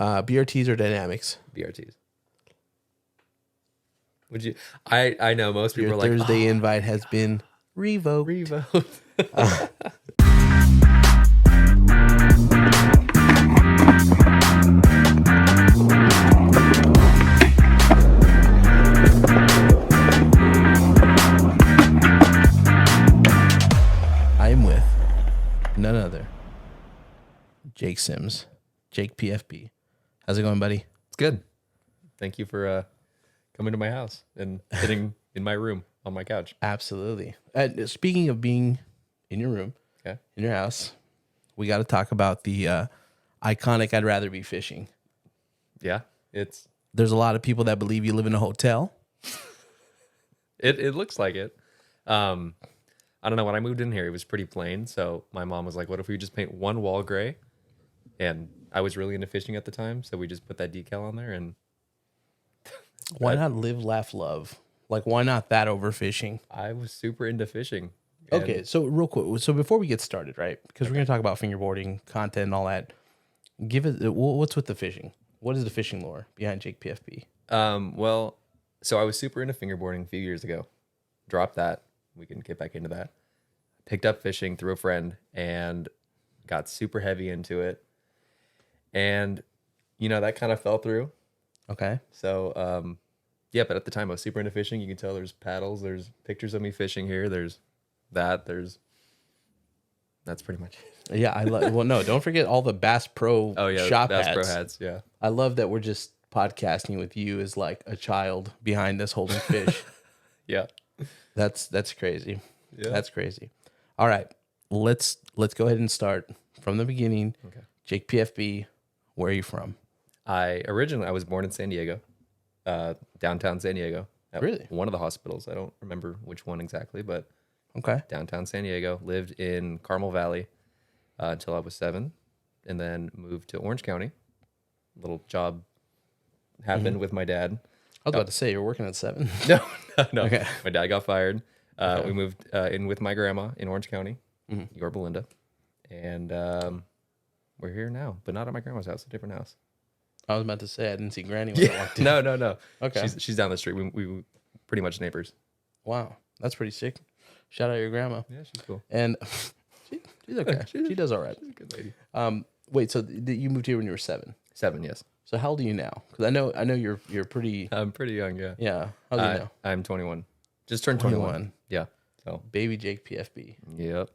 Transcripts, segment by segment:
BRTs or dynamics? BRTs. Would you? I know most people Your are like, Thursday invite has been revoked. revote. I'm with none other. Jake Sims, Jakepfb. How's it going, buddy? It's good. Thank you for coming to my house and sitting in my room on my couch. Absolutely. Speaking of being in your room, Okay. in your house, we got to talk about the iconic "I'd rather be fishing." Yeah, There's a lot of people that believe you live in a hotel. it looks like it. I don't know. When I moved in here, it was pretty plain. So my mom was like, "What if we just paint one wall gray?" And I was really into fishing at the time, so we just put that decal on there. And Why not live, laugh, love? Like, why not that over fishing? I was super into fishing. And Okay, so real quick, so before we get started, right? Because we're going to talk about fingerboarding, content, and all that. Give it. What's with the fishing? What is the fishing lore behind Jakepfb? Well, so I was super into fingerboarding a few years ago. Dropped that. We can get back into that. Picked up fishing through a friend and got super heavy into it. And, that kind of fell through. Okay. So, yeah, but at the time I was super into fishing. You can tell there's paddles, there's pictures of me fishing here. That's pretty much it. Yeah, I love. Well, no, don't forget all the Bass Pro shop Bass hats. Pro hats, yeah. I love that we're just podcasting with you as like a child behind us holding fish. Yeah. That's crazy. Yeah. That's crazy. All right, let's go ahead and start from the beginning. Okay. Jakepfb, where are you from? I was born in San Diego, downtown San Diego. At Really? One of the hospitals. I don't remember which one exactly, but Okay. downtown San Diego. Lived in Carmel Valley until I was 7, and then moved to Orange County. Little job happened with my dad. I was about to say you're working at 7. No. Okay. My dad got fired. We moved in with my grandma in Orange County, Yorba Linda, and we're here now, but not at my grandma's house, a different house. I was about to say I didn't see Granny when I walked in. No. Okay. She's down the street. We pretty much neighbors. Wow, that's pretty sick. Shout out your grandma. Yeah, she's cool. And she's okay. She does all right. She's a good lady. Wait, so you moved here when you were 7? 7, yes. So how old are you now? Because I know you're pretty. I'm pretty young, yeah. Yeah. How old are you now? I'm 21. Just turned 21. Yeah. So Baby Jakepfb. Yep.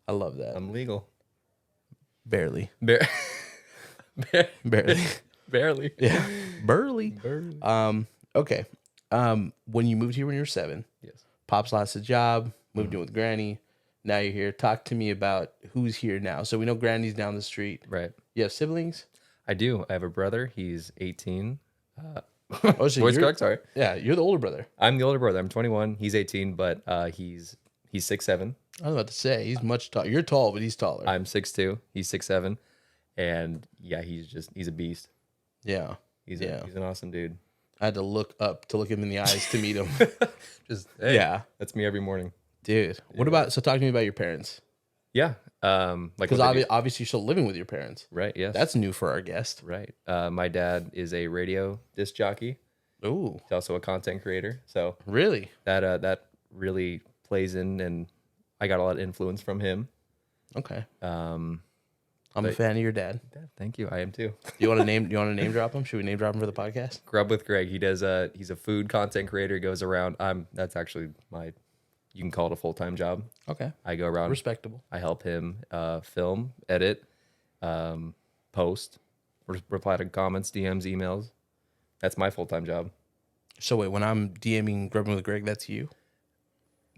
I love that. I'm legal. Barely. Barely. Barely. Yeah. Barely. Barely. Okay. When you moved here when you were 7, Yes. Pops lost a job, moved in with Granny. Now you're here. Talk to me about who's here now. So we know Granny's down the street. Right. You have siblings? I do. I have a brother. He's 18. Oh, so Voice correct, sorry. Yeah, you're the older brother. I'm the older brother. I'm 21. He's 18, but he's 6'7". I was about to say he's much taller. You're tall, but he's taller. I'm 6'2". He's 6'7". And yeah, he's a beast. Yeah. He's an awesome dude. I had to look him in the eyes to meet him. Just hey, Yeah. That's me every morning. Dude. What about, so talk to me about your parents. Yeah. Because obviously you're still living with your parents. Right, yes. That's new for our guest. Right. My dad is a radio disc jockey. Ooh. He's also a content creator. So Really? that really plays in, and I got a lot of influence from him. Okay. I'm a fan of your dad. Thank you. I am too. Do you want to name drop him? Should we name drop him for the podcast? Grub with Greg. He's a food content creator. He goes around. That's actually you can call it a full-time job. Okay. I go around. Respectable. I help him film, edit, post, reply to comments, DMs, emails. That's my full-time job. So wait, when I'm DMing Grubbing with Greg, that's you?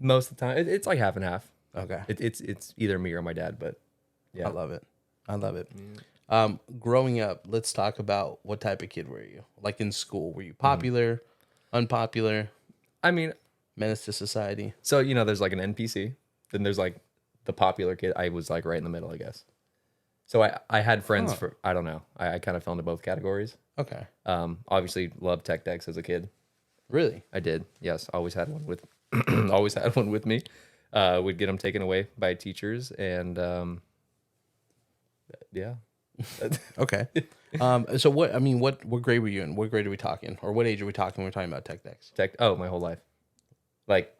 Most of the time, it's like half and half. Okay. It's either me or my dad, but yeah. I love it. Growing up, let's talk about what type of kid were you? Like in school, were you popular, unpopular? I mean, menace to society. So, there's like an NPC. Then there's like the popular kid. I was like right in the middle, I guess. So I had friends I don't know. I kind of fell into both categories. Okay. Obviously loved tech decks as a kid. Really? I did. Yes. Always had one with me. Would get them taken away by teachers. And yeah. Okay. So what? I mean, what grade were you in? What grade are we talking, or what age are we talking when we're talking about tech decks? My whole life. Like,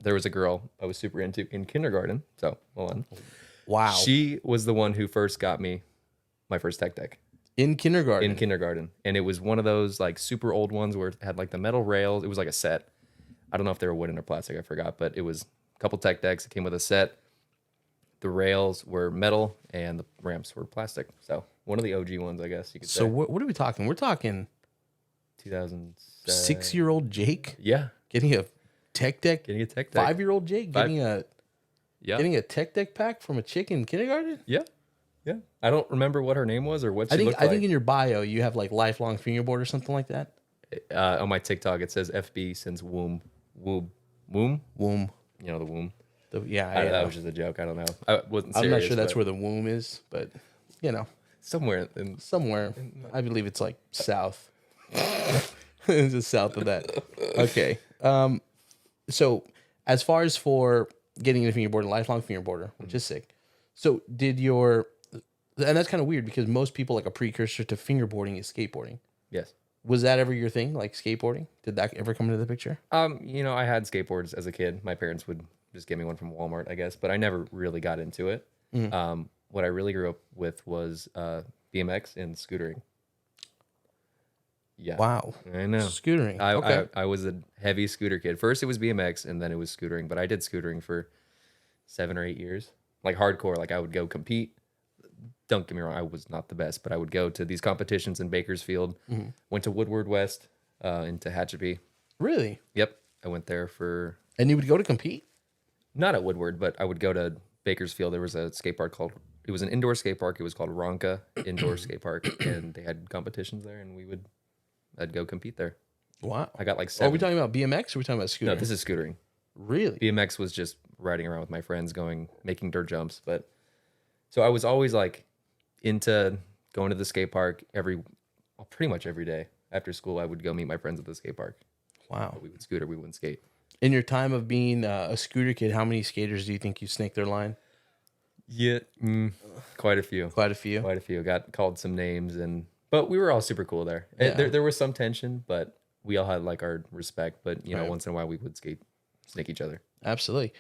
there was a girl I was super into in kindergarten. So hold on. Wow. She was the one who first got me my first tech deck In kindergarten. in kindergarten, and it was one of those like super old ones where it had like the metal rails. It was like a set. I don't know if they were wooden or plastic. I forgot, but it was a couple tech decks. It came with a set. The rails were metal and the ramps were plastic. So one of the OG ones, I guess you could So say. what are we talking? We're talking 2007. 6-year-old Jake Yeah, getting a tech deck. getting a tech deck. 5-year-old Jake getting a Yeah, getting a tech deck pack from a chick in kindergarten. yeah. I don't remember what her name was or what she looked I like. think in your bio you have like lifelong fingerboard or something like that. On my TikTok it says FB since womb. Womb. You know the womb. Yeah, That was just a joke. I don't know. I wasn't. I'm not serious, sure that's but where the womb is, but you know, somewhere in somewhere. I believe it's like south. It's just south of that. Okay. So as far as for getting into fingerboard, lifelong fingerboarder, which is sick. So and that's kind of weird because most people like a precursor to fingerboarding is skateboarding. yes. Was that ever your thing, like skateboarding? Did that ever come into the picture? I had skateboards as a kid. My parents would just get me one from Walmart, I guess, but I never really got into it. What I really grew up with was BMX and scootering. Yeah. Wow. I know. Scootering. Okay. I was a heavy scooter kid. First it was BMX and then it was scootering, but I did scootering for 7 or 8 years. Like hardcore, like I would go compete. Don't get me wrong, I was not the best, but I would go to these competitions in Bakersfield. Went to Woodward West, into Jakepfb. Really? Yep. I went there for And you would go to compete? not at Woodward, but I would go to Bakersfield. There was a skate park it was an indoor skate park. It was called Ronka Indoor Skate Park, and they had competitions there, and I'd go compete there. Wow. I got like Are 7. we talking about BMX or are we talking about No, scooter? this is scootering. Really? BMX was just riding around with my friends, making dirt jumps. But so I was always like into going to the skate park pretty much every day after school. I would go meet my friends at the skate park. Wow. We would scooter, we wouldn't skate. In your time of being a scooter kid, how many skaters do you think you snaked their line? Yeah, quite a few. Quite a few. Quite a few. Got called some names, but we were all super cool there. Yeah. There was some tension, but we all had like our respect. But you know, once in a while we would snake each other. Absolutely.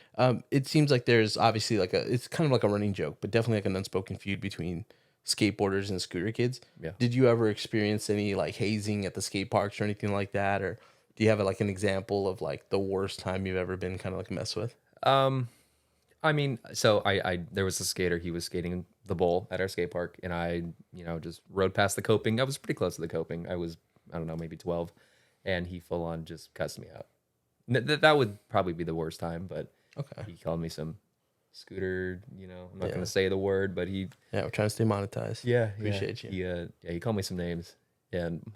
It seems like there's obviously it's kind of like a running joke, but definitely like an unspoken feud between skateboarders and scooter kids. Yeah. Did you ever experience any like hazing at the skate parks or anything like that? Or do you have like an example of like the worst time you've ever been kind of like messed with? I mean, so I there was a skater. He was skating the bowl at our skate park, and I just rode past the coping. I was pretty close to the coping. I don't know, maybe 12, and he full on just cussed me out. That would probably be the worst time, but Okay. he called me some scooter. I'm not gonna say the word, but Yeah, we're trying to stay monetized. Appreciate you. He called me some names, and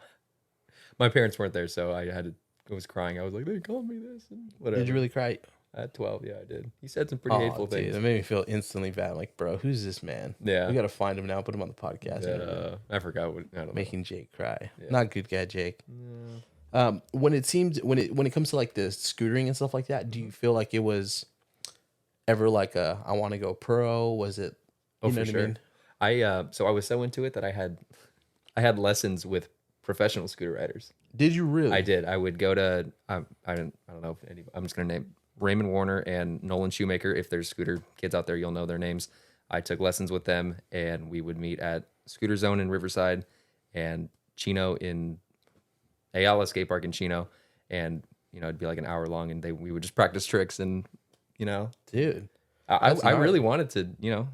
my parents weren't there, so I was crying. I was like, they called me this and whatever. Did you really cry? At 12, yeah, I did. He said some pretty hateful Dude, things. that made me feel instantly bad. I'm like, bro, who's this man? Yeah. We got to find him now, put him on the podcast. I forgot what. I don't know. Making Jake cry. Yeah. Not good guy, Jake. When it comes to like the scootering and stuff like that, do you feel like it was ever like I want to go pro? Was it? Oh, You know for what sure. I mean? So I was so into it that I had lessons with professional scooter riders. Did you really? I did. I would go to I don't know if I'm just gonna name Raymond Warner and Nolan Shoemaker. If there's scooter kids out there, you'll know their names. I took lessons with them, and we would meet at Scooter Zone in Riverside and Chino in Ayala Skate Park in Chino, and it'd be like an hour long, and we would just practice tricks, and Dude. I really wanted to,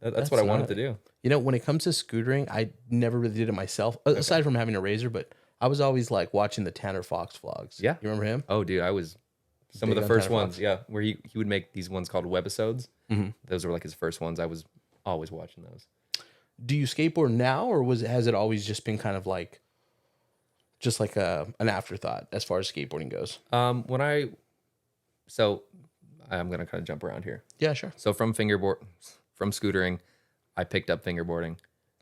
that's what I wanted to do. When it comes to scootering, I never really did it myself, aside from having a razor, but I was always like watching the Tanner Fox vlogs. Yeah. You remember him? Oh, dude, I was some Big of the on first Tanner ones, Fox. yeah, where he would make these ones called webisodes. Mm-hmm. Those were like his first ones. I was always watching those. Do you skateboard now, or has it always just been kind of like, just like an afterthought as far as skateboarding goes? So I'm gonna kind of jump around here. Yeah, sure. So from scootering, I picked up fingerboarding,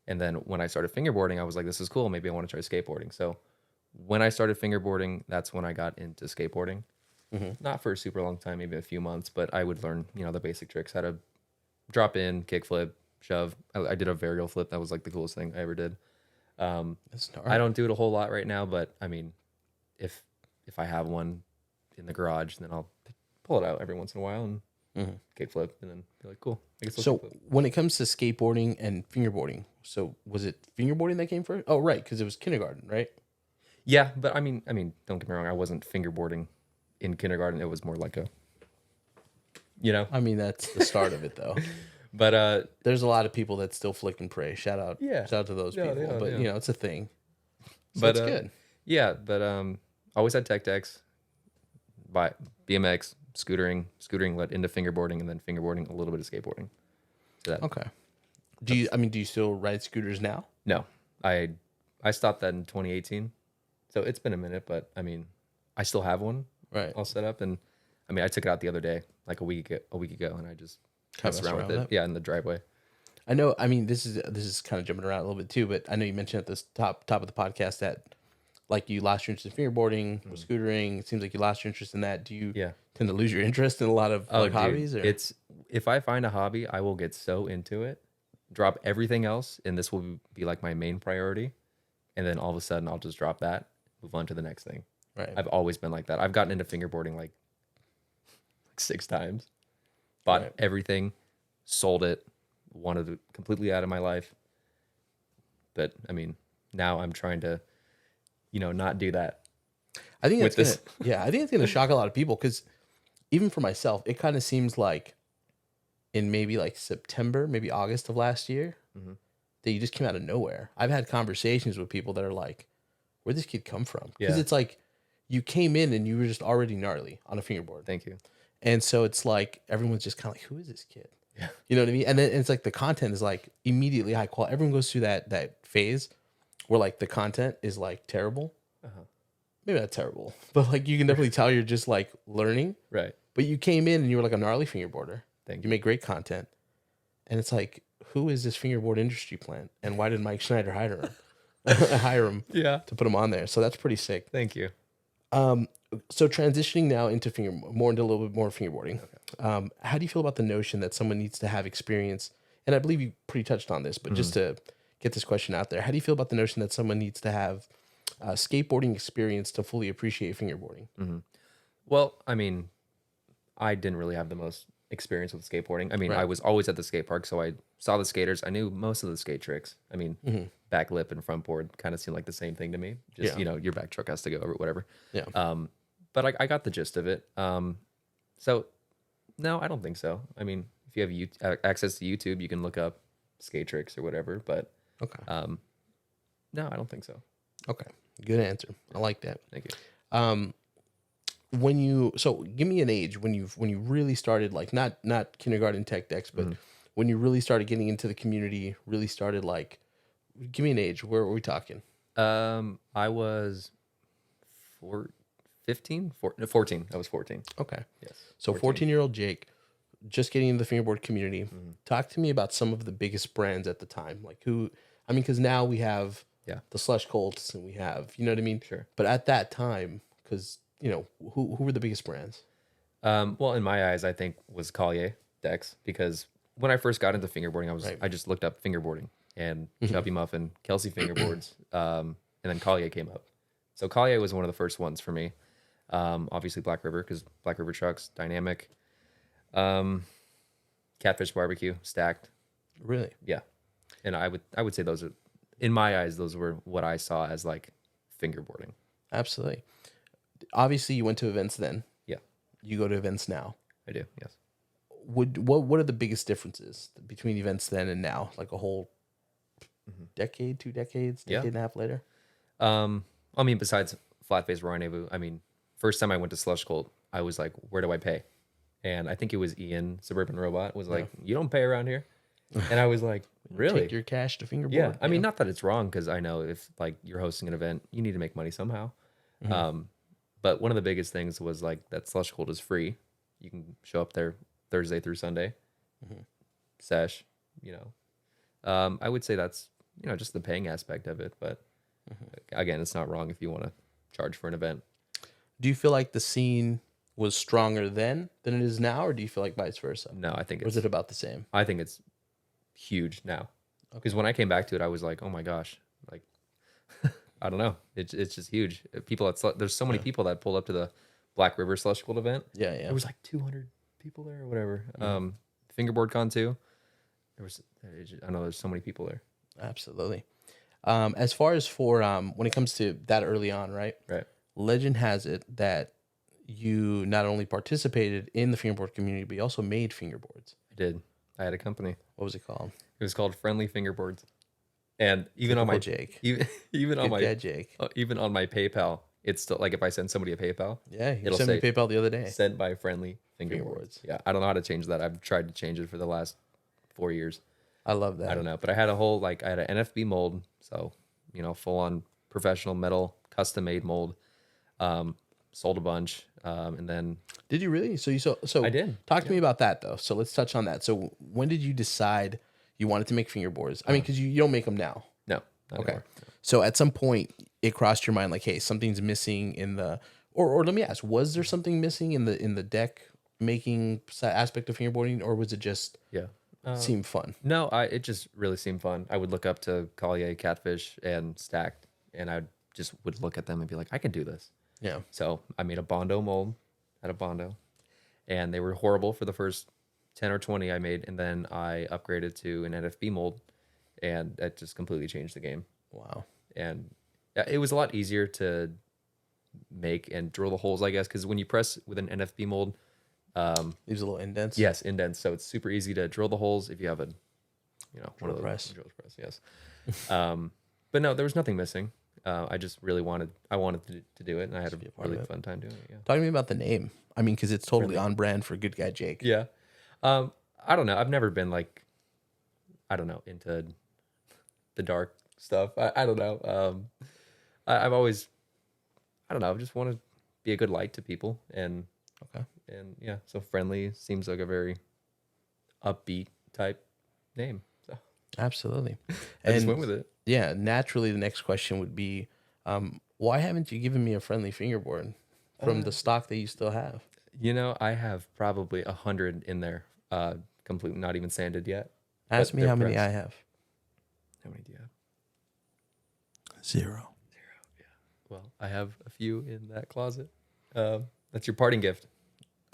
and then when I started fingerboarding, I was like, "This is cool. Maybe I want to try skateboarding." So when I started fingerboarding, that's when I got into skateboarding. Mm-hmm. Not for a super long time, maybe a few months, but I would learn, the basic tricks, how to drop in, kick flip, shove. I did a varial flip. That was like the coolest thing I ever did. That's smart. I don't do it a whole lot right now, but I mean, if I have one in the garage, then I'll pull it out every once in a while and kickflip, and then be like, cool. I guess I'll So kickflip. when it comes to skateboarding and fingerboarding, so was it fingerboarding that came first? Oh, right, because it was kindergarten, right? Yeah, but I mean, don't get me wrong. I wasn't fingerboarding in kindergarten. It was more like a, I mean, that's the start of it, though. But There's a lot of people that still flick and pray. Shout out to those Yeah, people. yeah, But yeah. it's a thing. So But, that's good. yeah, but always had tech decks, by BMX, scootering led into fingerboarding, and then fingerboarding, a little bit of skateboarding. So that, Okay. Do you still ride scooters now? No, I stopped that in 2018, so it's been a minute. But I mean, I still have one Right. all set up, and I mean, I took it out the other day, like a week ago, and I just Kinda messed messed around with around it. with Yeah, in the driveway. I know. I mean, this is kind of jumping around a little bit too, but I know you mentioned at this top of the podcast that like you lost your interest in fingerboarding or scootering. It seems like you lost your interest in that. Do you Yeah. tend to lose your interest in a lot of Dude, hobbies? Or it's if I find a hobby, I will get so into it, drop everything else, and this will be like my main priority. And then all of a sudden, I'll just drop that, move on to the next thing. right? I've always been like that. I've gotten into fingerboarding like 6 times, bought Right. everything, sold it, wanted it completely out of my life. But I mean, now I'm trying to, not do that. I think that's with gonna, I think it's gonna shock a lot of people because even for myself, it kind of seems like in maybe like September, maybe August of last year, that you just came out of nowhere. I've had conversations with people that are like, "Where'd this kid come from?" Because Yeah. it's like you came in and you were just already gnarly on a fingerboard, Thank you. and so it's like everyone's just kind of like, "Who is this kid?" Yeah. You know what I mean? And then it's like the content is like immediately high quality. Everyone goes through that phase where like the content is like terrible. Maybe not terrible, but like you can definitely tell you're just like learning. Right. But you came in and you were like a gnarly fingerboarder. Thank You make great content, and it's like, who is this fingerboard industry plant, and why did Mike Schneider hire him Yeah. to put him on there? So that's pretty sick. Thank you. So transitioning now into more into a little bit more fingerboarding. How do you feel about the notion that someone needs to have experience? And I believe you pretty touched on this, but just to get this question out there, how do you feel about the notion that someone needs to have skateboarding experience to fully appreciate fingerboarding? Well, I mean, I didn't really have the most experience with skateboarding. I mean, Right. I was always at the skate park, so I saw the skaters. I knew most of the skate tricks. I mean, back lip and front board kind of seemed like the same thing to me. Just, Yeah. your back truck has to go or whatever. Yeah. But I got the gist of it. So, no, I don't think so. I mean, if you have access to YouTube, you can look up skate tricks or whatever. But Okay. no, I don't think so. Okay. Good answer. I like that. Thank you. Give me an age when you really started, like not kindergarten tech decks, but when you really started getting into the community, really started like, give me an age. Where are we talking? I was 14. I was 14. Okay. Yes. So 14-year-old Jake, just getting into the fingerboard community. Talk to me about some of the biggest brands at the time. Like because now we have the Slush Colts and we have, you know what I mean? Sure. But at that time, because, who were the biggest brands? Well, in my eyes, I think was Collier decks, because when I first got into fingerboarding, Right. I just looked up fingerboarding and Chubby Muffin, Kelsey fingerboards, and then Collier came up. So Collier was one of the first ones for me. Obviously Black River, because Black River trucks, dynamic. Catfish barbecue, stacked. Really? Yeah, and I would say those are, in my eyes, those were what I saw as like fingerboarding. Absolutely. Obviously, you went to events then. Yeah, You go to events now. I do. Yes. What are the biggest differences between events then and now? Like a whole decade, 2 decades, decade and a half later? I mean, besides Flat Face Rendezvous, I mean, first time I went to Slush Cult, I was like, where do I pay? And I think it was Ian, Suburban Robot, was like, you don't pay around here. And I was like, really? Take your cash to fingerboard. Yeah. I mean, not that it's wrong, because I know if like you're hosting an event, you need to make money somehow. But one of the biggest things was like that Slush Cult is free. You can show up there Thursday through Sunday, sesh, I would say that's, just the paying aspect of it. But again, it's not wrong if you want to charge for an event. Do you feel like the scene was stronger then than it is now, or do you feel like vice versa? No, I think Or is it about the same? I think it's huge now. Because when I came back to it, I was like, oh my gosh, like I don't know. It's just huge. There's so many people that pulled up to the Black River Slush Gold event. Yeah, yeah. There was like 200 people there or whatever. Fingerboard Con too. I know there's so many people there. Absolutely. As far as for when it comes to that early on, right? Right. Legend has it that you not only participated in the fingerboard community, but you also made fingerboards. I did. I had a company. What was it called? It was called Friendly Fingerboards. And even on Typical my Jake. even on Good my guy, Jake. even on my PayPal, it's still like if I send somebody a PayPal, Yeah, you it'll sent me say PayPal the other day. sent by Friendly Fingerboards. Fingerboards. Yeah, I don't know how to change that. I've tried to change it for the last 4 years. I love that. I don't know, but I had I had an NFB mold, so full on professional metal, custom made mold. Sold a bunch, and then Did you really? So I did. Talk to me about that though. So let's touch on that. So when did you decide you wanted to make fingerboards? I mean, because you don't make them now. no, not Okay. anymore. So at some point it crossed your mind like, hey, something's missing in the or let me ask, was there something missing in the deck making aspect of fingerboarding, or was it just Yeah. seem fun? No, it just really seemed fun. I would look up to Collier, Catfish, and Stacked, and I just would look at them and be like, I can do this. Yeah. So I made a Bondo mold out of Bondo, and they were horrible for the first 10 or 20 I made, and then I upgraded to an NFB mold, and that just completely changed the game. Wow. And it was a lot easier to make and drill the holes, I guess, because when you press with an NFB mold, These little indents. yes, indents, so it's super easy to drill the holes if you have a, one of those press. drill press, yes. But no, there was nothing missing. I just really wanted to do it, and I had a really fun time doing it. Yeah. Talk to me about the name. I mean, because it's totally on brand for Good Guy Jake. Yeah. I don't know. I've never been like, I don't know, into the dark stuff. I don't know. I've always, I don't know, I just want to be a good light to people, and Okay. and yeah, so Friendly seems like a very upbeat type name. So Absolutely. I just went with it. Yeah, naturally, the next question would be, why haven't you given me a friendly fingerboard from the stock that you still have? I have probably 100 in there, completely not even sanded yet. Ask But me they're how many pressed. I have. How many do you have? 0. Well, I have a few in that closet. That's your parting gift.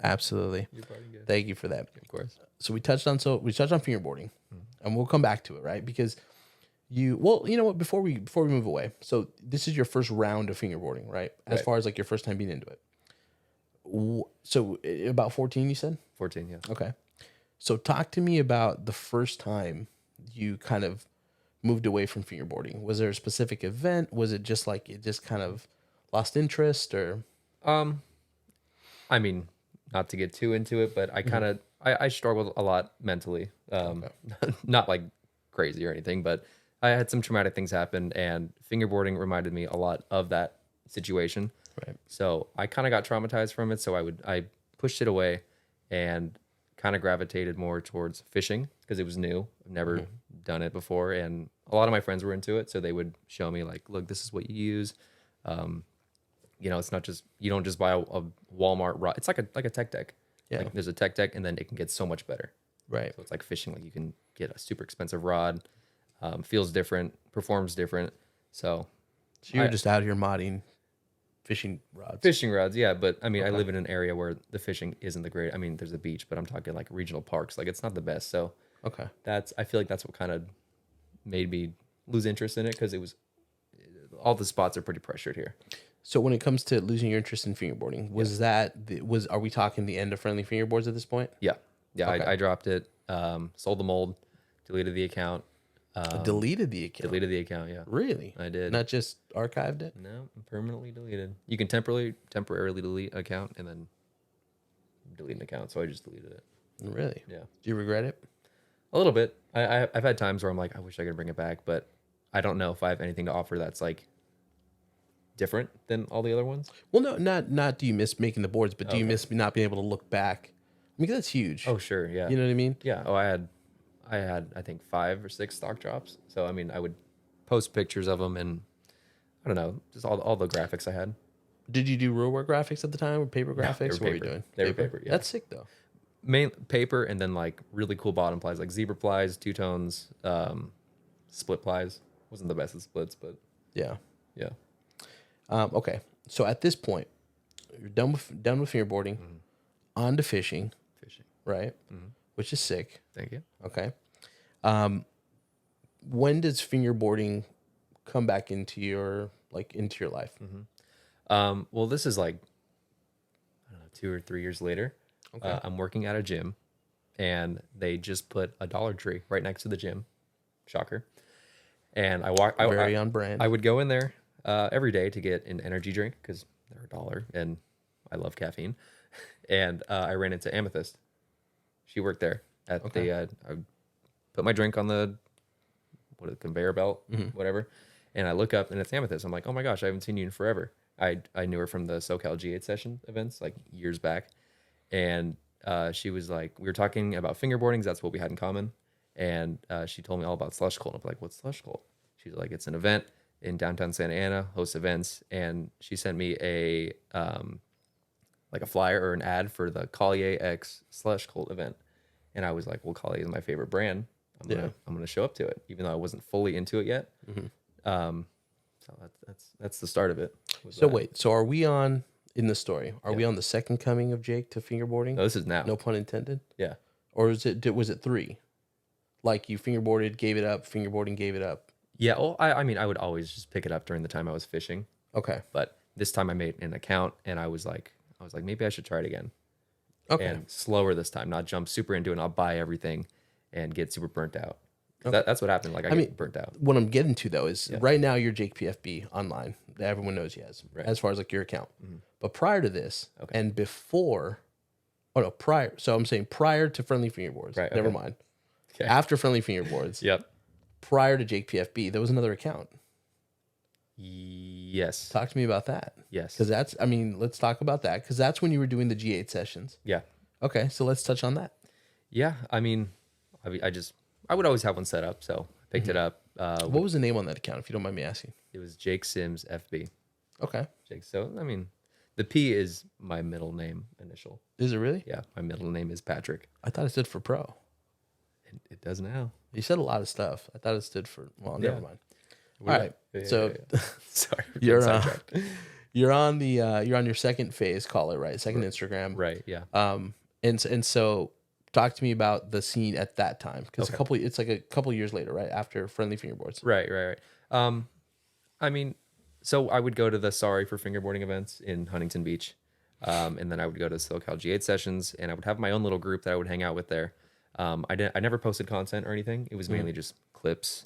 Absolutely. Your parting gift, Thank you for that. of course. So we touched on fingerboarding, and we'll come back to it, right? Because you know what? Before we move away, so this is your first round of fingerboarding, right? As Right. far as like your first time being into it. So about 14, you said? 14, yeah. Okay. So talk to me about the first time you kind of moved away from fingerboarding. Was there a specific event? Was it just like it just kind of lost interest, or? I mean, not to get too into it, but I kind of I struggled a lot mentally. Not like crazy or anything, but I had some traumatic things happen, and fingerboarding reminded me a lot of that situation. Right. So I kind of got traumatized from it. So I pushed it away and kind of gravitated more towards fishing because it was new. I've never done it before, and a lot of my friends were into it, so they would show me like, look, this is what you use. It's not just, you don't just buy a Walmart rod. It's like a tech deck. Yeah. Like there's a tech deck, and then it can get so much better. Right. So it's like fishing. Like you can get a super expensive rod, feels different, performs different. So So you're I- just out here modding fishing rods. fishing rods, yeah. But I mean, I live in an area where the fishing isn't the great. I mean, there's a beach, but I'm talking like regional parks. Like it's not the best. So Okay. I feel like that's what kind of made me lose interest in it, because all the spots are pretty pressured here. So when it comes to losing your interest in fingerboarding, are we talking the end of friendly fingerboards at this point? Yeah. Okay. I dropped it, sold the mold, deleted the account. Deleted the account. Deleted the account, yeah. Really? I did. Not just archived it? No, permanently deleted. You can temporarily delete an account and then delete an account. So I just deleted it. Really? Yeah, Do you regret it? a little bit. I've had times where I'm like, I wish I could bring it back, but I don't know if I have anything to offer that's like different than all the other ones. Well, no, not do you miss making the boards, but do you Okay. miss not being able to look back? I mean, 'cause that's huge. Oh, sure, yeah, You know what I mean? yeah. Oh, I had I think 5 or 6 stock drops. So I mean, I would post pictures of them, and I don't know, just all the graphics I had. Did you do real work graphics at the time or paper graphics? they were What were you paper. doing? They were paper, yeah. That's sick, though. Main paper, and then like really cool bottom plies, like zebra plies, two tones, split plies. Wasn't the best of splits, but Yeah. Yeah. Okay. So at this point, you're done with fingerboarding, on to fishing, Fishing. right? Which is sick. Thank you. Okay. When does fingerboarding come back into your life? Well, this is like, I don't know, 2 or 3 years later. Okay. I'm working at a gym, and they just put a Dollar Tree right next to the gym. Shocker. And Very on brand. I would go in there every day to get an energy drink because they're $1, and I love caffeine. And I ran into Amethyst. She worked there at the. I put my drink on the conveyor belt, whatever, and I look up and it's Amethyst. I'm like, oh my gosh, I haven't seen you in forever. I knew her from the SoCal G8 session events like years back, and she was like, we were talking about fingerboardings. That's what we had in common, and she told me all about Slush Cold. I'm like, what's Slush Cold? She's like, it's an event in downtown Santa Ana, hosts events, and she sent me a like a flyer or an ad for the Collier X Slush Cold event, and I was like, well, Collier is my favorite brand. I'm gonna show up to it, even though I wasn't fully into it yet. So that's the start of it. So wait, so are we on in the story? Are we on the second coming of Jake to fingerboarding? No, this is now. No pun intended. Yeah. Or was it 3? Like you fingerboarded, gave it up, fingerboarding, gave it up. Yeah. Well, I mean, I would always just pick it up during the time I was fishing. Okay. But this time I made an account, and I was like, maybe I should try it again. Okay. And slower this time, not jump super into it. And I'll buy everything and get super burnt out. That's what happened. Like I get burnt out. What I'm getting to though is right now you're Jakepfb online. Everyone knows you as far as like your account. But prior to this and before, prior. So I'm saying prior to Friendly Fingerboards. Right. Never mind. Okay. After Friendly Fingerboards. Yep. Prior to Jakepfb, there was another account. Yes. Talk to me about that. Yes. Because let's talk about that because that's when you were doing the G8 sessions. Yeah. Okay, so let's touch on that. Yeah. I mean, I would always have one set up, so I picked it up. What was the name on that account, if you don't mind me asking? It was Jake Sims FB. Okay. Jake. So I mean, the P is my middle name initial. Is it really? Yeah, my middle name is Patrick. I thought it stood for pro. It does now. You said a lot of stuff. I thought it stood for. Well, never mind. All right. So sorry, you're on your second phase, call it right, second Instagram, right? Yeah. And so talk to me about the scene at that time because it's like a couple years later, right after Friendly Fingerboards. Right. I mean, so I would go to the Sorry for Fingerboarding events in Huntington Beach, and then I would go to SoCal G8 sessions, and I would have my own little group that I would hang out with there. I never posted content or anything. It was mainly just clips.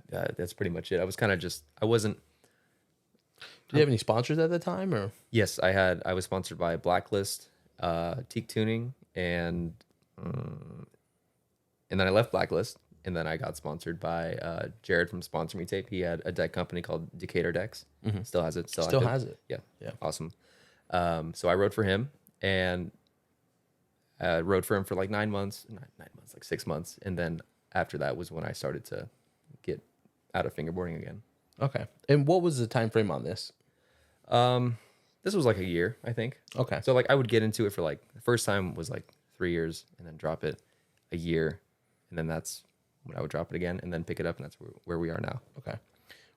That's pretty much it. I was kind of I wasn't. Did you have any sponsors at the time, or? Yes, I was sponsored by Blacklist, Teak Tuning, and then I left Blacklist, and then I got sponsored by Jared from Sponsor Me Tape. He had a deck company called Decatur Decks. Still has it. Still active. Has it. Yeah. Awesome. So I rode for him, and rode for him for like 9 months, not 9 months, like 6 months, and then after that was when I started to get out of fingerboarding again. Okay. And what was the time frame on this? This was like a year, I think. Okay. So like I would get into it for like the first time was like 3 years, and then drop it a year, and then that's when I would drop it again, and then pick it up, and that's where we are now. Okay.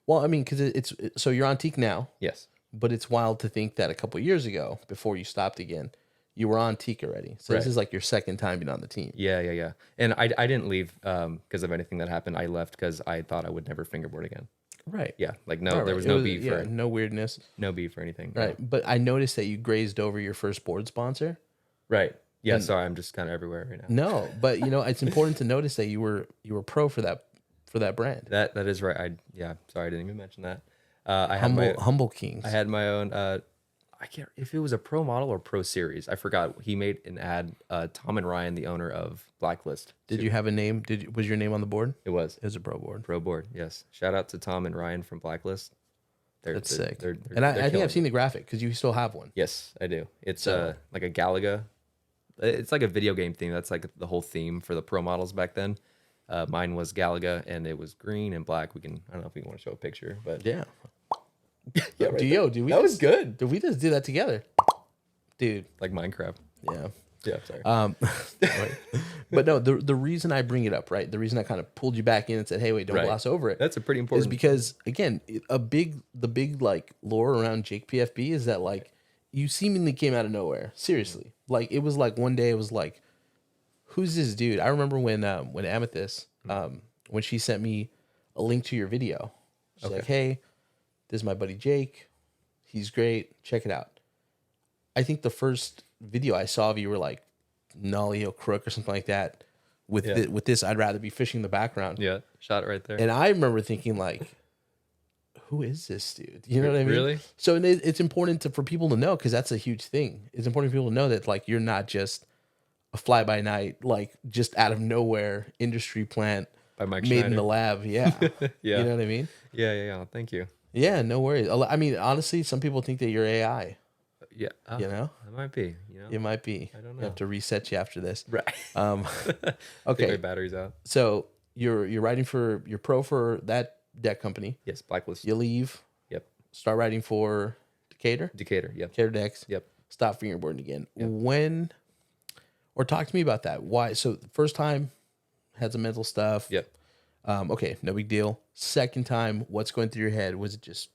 Well, I mean, because so you're on Teak now. Yes. But it's wild to think that a couple years ago, before you stopped again, you were on Teak already. So Right. This is like your second time being on the team. Yeah. And I didn't leave because of anything that happened. I left because I thought I would never fingerboard again. Right. Yeah. Like All there right. was It no beef yeah, or no weirdness. no beef or anything. Right. No. But I noticed that you grazed over your first board sponsor. Right. Yeah. Sorry, I'm just kind of everywhere right now. No, but it's important to notice that you were pro for that brand. That is right. Sorry, I didn't even mention that. Humble Kings. I had my own. I can't if it was a pro model or pro series. I forgot. He made an ad. Tom and Ryan, the owner of Blacklist. Did you have a name? Was your name on the board? It was. It was a pro board. Pro board. Yes. Shout out to Tom and Ryan from Blacklist. That's sick. They're I think I've seen the graphic because you still have one. Yes, I do. It's like a Galaga. It's like a video game theme. That's like the whole theme for the pro models back then. Mine was Galaga, and it was green and black. I don't know if we want to show a picture, but Yeah. yeah, right Dude, that was good. Did we just do that together? Dude. Like Minecraft. Yeah. Yeah, sorry. Right. But no, the reason I bring it up, right? The reason I kind of pulled you back in and said, "Hey, wait, don't Right. gloss over it." That's a pretty is important. because again, the big like lore around Jakepfb is that like you seemingly came out of nowhere. Seriously, like it was like one day it was like, who's this dude? I remember when Amethyst when she sent me a link to your video. She's like, "Hey, this is my buddy Jake. He's great. Check it out." I think the first video I saw of you were like Nolly Hill Crook or something like that. With this, I'd rather be fishing in the background. Yeah, shot it right there. And I remember thinking like, who is this dude? You know what I mean? Really? So it's important for people to know, because that's a huge thing. It's important for people to know that like you're not just a fly by night, like just out of nowhere industry plant By Mike made Schneider. in the lab. Yeah. Yeah. You know what I mean? Yeah. Thank you. Yeah, no worries. I mean, honestly, some people think that you're AI. Yeah. You know? It might be. You know. It might be. I don't You know. have to reset you after this. Right. Okay. Take my batteries out. So you're writing for you're pro for that deck company. Yes. Blacklist. You leave. Yep. Start writing for Decatur. Decatur. Yep. Decatur decks. Yep. Stop fingerboarding again. When, or talk to me about that. Why? So the first time had some mental stuff. Yep. Okay, no big deal. Second time, what's going through your head? Was it just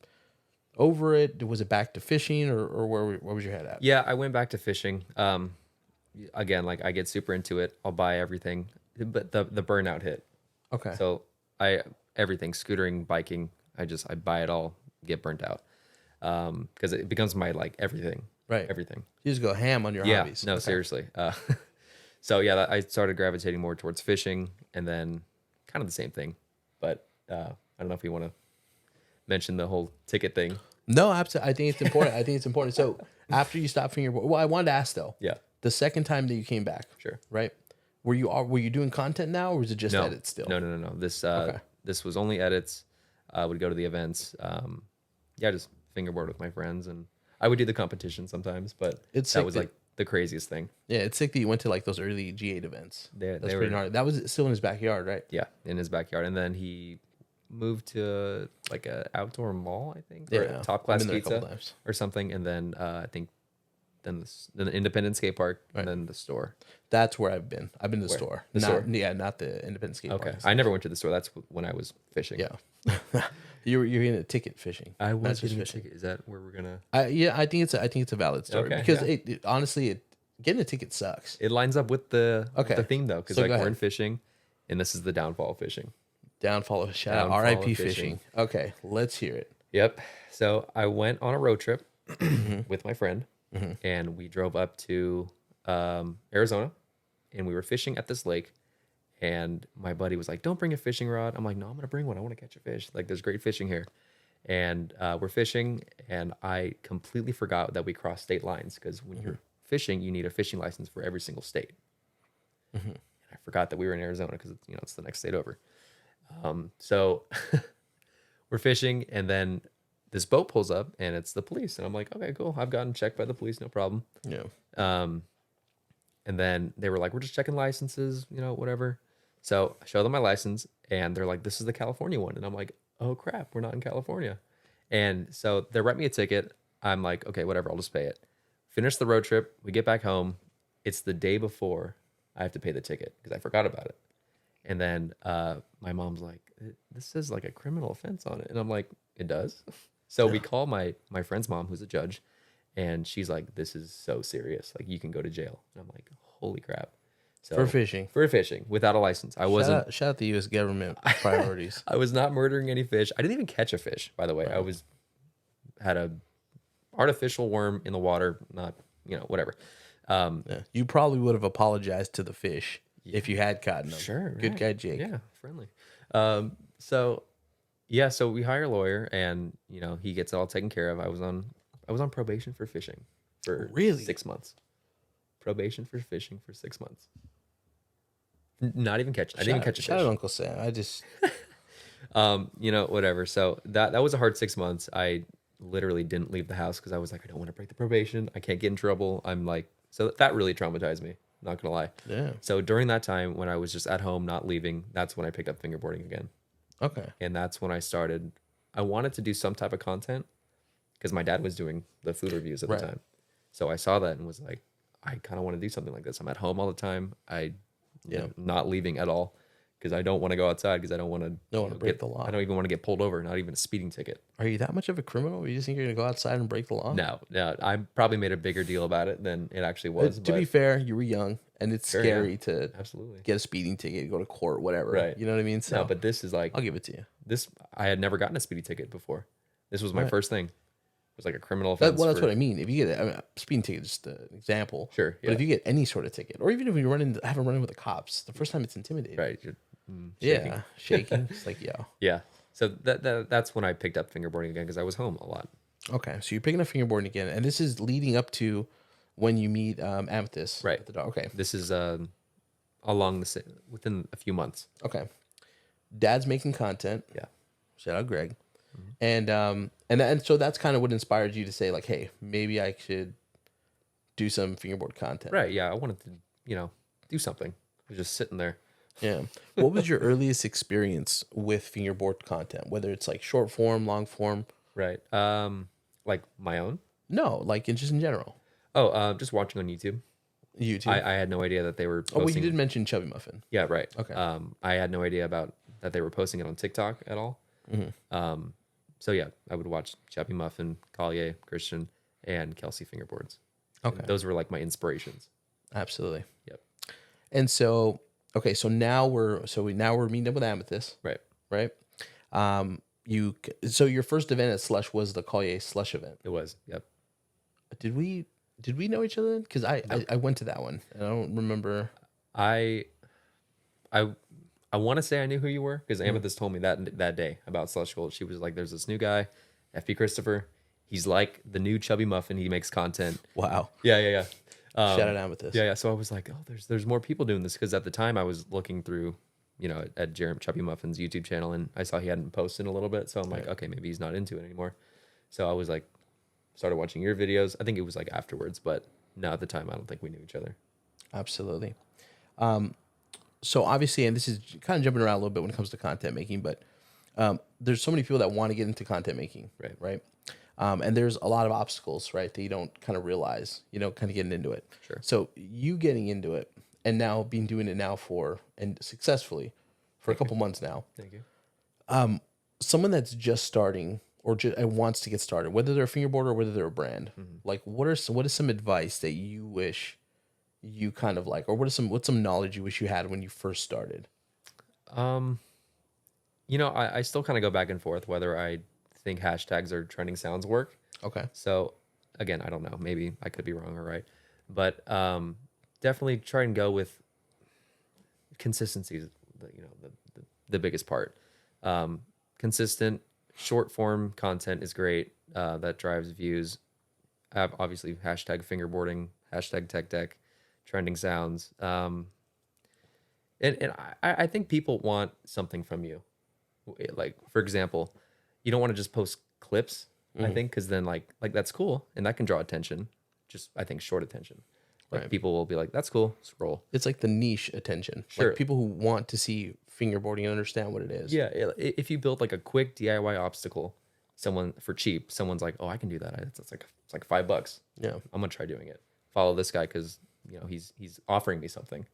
over it? Was it back to fishing, or where was your head at? Yeah, I went back to fishing. Again, like I get super into it. I'll buy everything, but the burnout hit. Okay. So everything, scootering, biking, I buy it all, get burnt out. Because it becomes my like everything. Right. Everything. You just go ham on your Yeah. hobbies. No, seriously. So yeah, I started gravitating more towards fishing, and then kind of the same thing. But I don't know if you want to mention the whole ticket thing. No, absolutely. I think it's important. I think it's important. So after you stopped fingerboard, well, I wanted to ask though. Yeah. The second time that you came back. Sure. Right. Were you doing content now, or was it just No. edits still? No. This was only edits. I would go to the events. Just fingerboard with my friends, and I would do the competition sometimes. But It's that sick was that- like the craziest thing. Yeah, it's sick that you went to like those early G8 events. They That's were- pretty gnarly. That was still in his backyard, right? Yeah, in his backyard, and then he moved to like a outdoor mall, I think, or Yeah, a Top I've Class been there a couple Pizza times. or something, and then I think then the Independent Skate Park, and then the store. That's where I've been. I've been to the store. The not, store? Yeah, not the independent skate Okay, park. I never went to the store. That's when I was fishing. Yeah. you're in a ticket fishing. I not was just getting a fishing. ticket. Is that where we're gonna? I think it's a valid story, Okay, because yeah. honestly, getting a ticket sucks. It lines up with the theme though, because So like go we're in ahead. fishing, and this is the downfall of fishing. Downfall of shout out Downfall of RIP fishing. fishing. Okay, let's hear it. Yep. So I went on a road trip Mm-hmm. with my friend, and we drove up to Arizona, and we were fishing at this lake. And my buddy was like, "Don't bring a fishing rod." I'm like, "No, I'm gonna bring one. I want to catch a fish. Like, there's great fishing here." And we're fishing, and I completely forgot that we crossed state lines, because when you're fishing, you need a fishing license for every single state. And I forgot that we were in Arizona, because it's the next state over. So we're fishing, and then this boat pulls up, and it's the police, and I'm like, "Okay, cool. I've gotten checked by the police, no problem." Yeah. And then they were like, "We're just checking licenses, whatever." So I show them my license, and they're like, "This is the California one." And I'm like, "Oh crap, we're not in California." And so they write me a ticket. I'm like, "Okay, whatever, I'll just pay it." Finish the road trip. We get back home. It's the day before I have to pay the ticket, because I forgot about it. And then my mom's like, "This says like a criminal offense on it." And I'm like, "It does?" So we call my friend's mom, who's a judge, and she's like, "This is so serious. Like, you can go to jail." And I'm like, "Holy crap." So, For fishing. For fishing without a license. I wasn't. Shout out the U.S. government priorities. I was not murdering any fish. I didn't even catch a fish, by the way. I had a artificial worm in the water, not, whatever. Yeah. You probably would have apologized to the fish if you had caught them. Sure. Good right. guy, Jake. Yeah, friendly. So we hire a lawyer, and he gets it all taken care of. I was on probation for fishing for Really? 6 months. Probation for fishing for 6 months. Not even catch. I didn't even catch a Shout fish. out Uncle Sam. I just Whatever. So that was a hard 6 months. I literally didn't leave the house, because I was like, I don't want to break the probation. I can't get in trouble. I'm like, so that really traumatized me. Not gonna lie. yeah. So during that time, when I was just at home, not leaving, that's when I picked up fingerboarding again. Okay. And that's when I started. I wanted to do some type of content, because my dad was doing the food reviews at Right. the time. So I saw that and was like, I kind of want to do something like this. I'm at home all the time. I Yeah. am not leaving at all because I don't want to go outside because I don't want to Don't want to break the law. I don't even want to get pulled over, not even a speeding ticket. Are you that much of a criminal? You just think you're gonna go outside and break the law? No, I probably made a bigger deal about it than it actually was. To be fair, you were young, and it's Sure, scary yeah. to Absolutely. get a speeding ticket, go to court, whatever. Right. You know what I mean? So No, but this is like I'll give it to you. this. I had never gotten a speeding ticket before. This was my Right. first thing. It was like a criminal offense. That's what I mean. If you get a speeding ticket, just an example. Sure, But if yeah. you get any sort of ticket, or even if you have a run in with the cops, the first time it's intimidating. Right. You're, shaking. Yeah, shaking. It's like, yeah. Yeah. So that's when I picked up fingerboarding again because I was home a lot. Okay, so you're picking up fingerboarding again, and this is leading up to when you meet Amethyst. Right. At the dog. Okay. This is within a few months. Okay. Dad's making content. Yeah. Shout out Greg. And so that's kind of what inspired you to say, like, hey, maybe I should do some fingerboard content. Right. Yeah. I wanted to, do something. I was just sitting there. Yeah. What was your earliest experience with fingerboard content? Whether it's like short form, long form? Right. Like my own. No, like just in general. Oh, just watching on YouTube. YouTube. I had no idea that they were posting. well, you did mention Chubby Muffin. Yeah. Right. Okay. I had no idea about that they were posting it on TikTok at all. So yeah, I would watch Chubby Muffin, Collier, Christian, and Kelsey fingerboards. Okay. And those were like my inspirations. Absolutely. Yep. And so, okay, so now we're meeting up with Amethyst, Right. right? So your first event at Slush was the Collier Slush event. It was. Yep. Did we know each other then? Because I went to that one and I don't remember. I want to say I knew who you were because Amethyst told me that day about Slush Gold. She was like, "There's this new guy, FB.Christopher. He's like the new Chubby Muffin. He makes content." Wow. Yeah. Shout out Amethyst. Yeah. So I was like, "Oh, there's more people doing this," because at the time I was looking through, at Jeremy Chubby Muffin's YouTube channel, and I saw he hadn't posted in a little bit. So I'm like, okay, maybe he's not into it anymore. So I was like, started watching your videos. I think it was like afterwards, but no, at the time I don't think we knew each other. Absolutely. So obviously, and this is kind of jumping around a little bit when it comes to content making, but there's so many people that want to get into content making, right? And there's a lot of obstacles, right, that you don't kind of realize, kind of getting into it. Sure. So you getting into it and now doing it now and successfully for a couple months now. Thank you. Someone that's just starting or wants to get started, whether they're a fingerboarder or whether they're a brand, like what is some advice that you wish you kind of like, or what's some knowledge you wish you had when you first started? I still kind of go back and forth whether I think hashtags or trending sounds work. Okay. So again, I don't know. Maybe I could be wrong or right, but definitely try and go with consistency. Is the biggest part. Consistent short form content is great. That drives views. Obviously, hashtag fingerboarding, hashtag tech deck, trending sounds. And I think people want something from you. Like, for example, you don't want to just post clips, I think, because then like that's cool and that can draw attention. Just, I think, short attention. Like people will be like, that's cool, scroll. It's like the niche attention. Sure. Like people who want to see fingerboarding and understand what it is. Yeah. If you build like a quick DIY obstacle, for cheap, someone's like, oh, I can do that. It's like $5. Yeah. I'm going to try doing it. Follow this guy because, he's offering me something.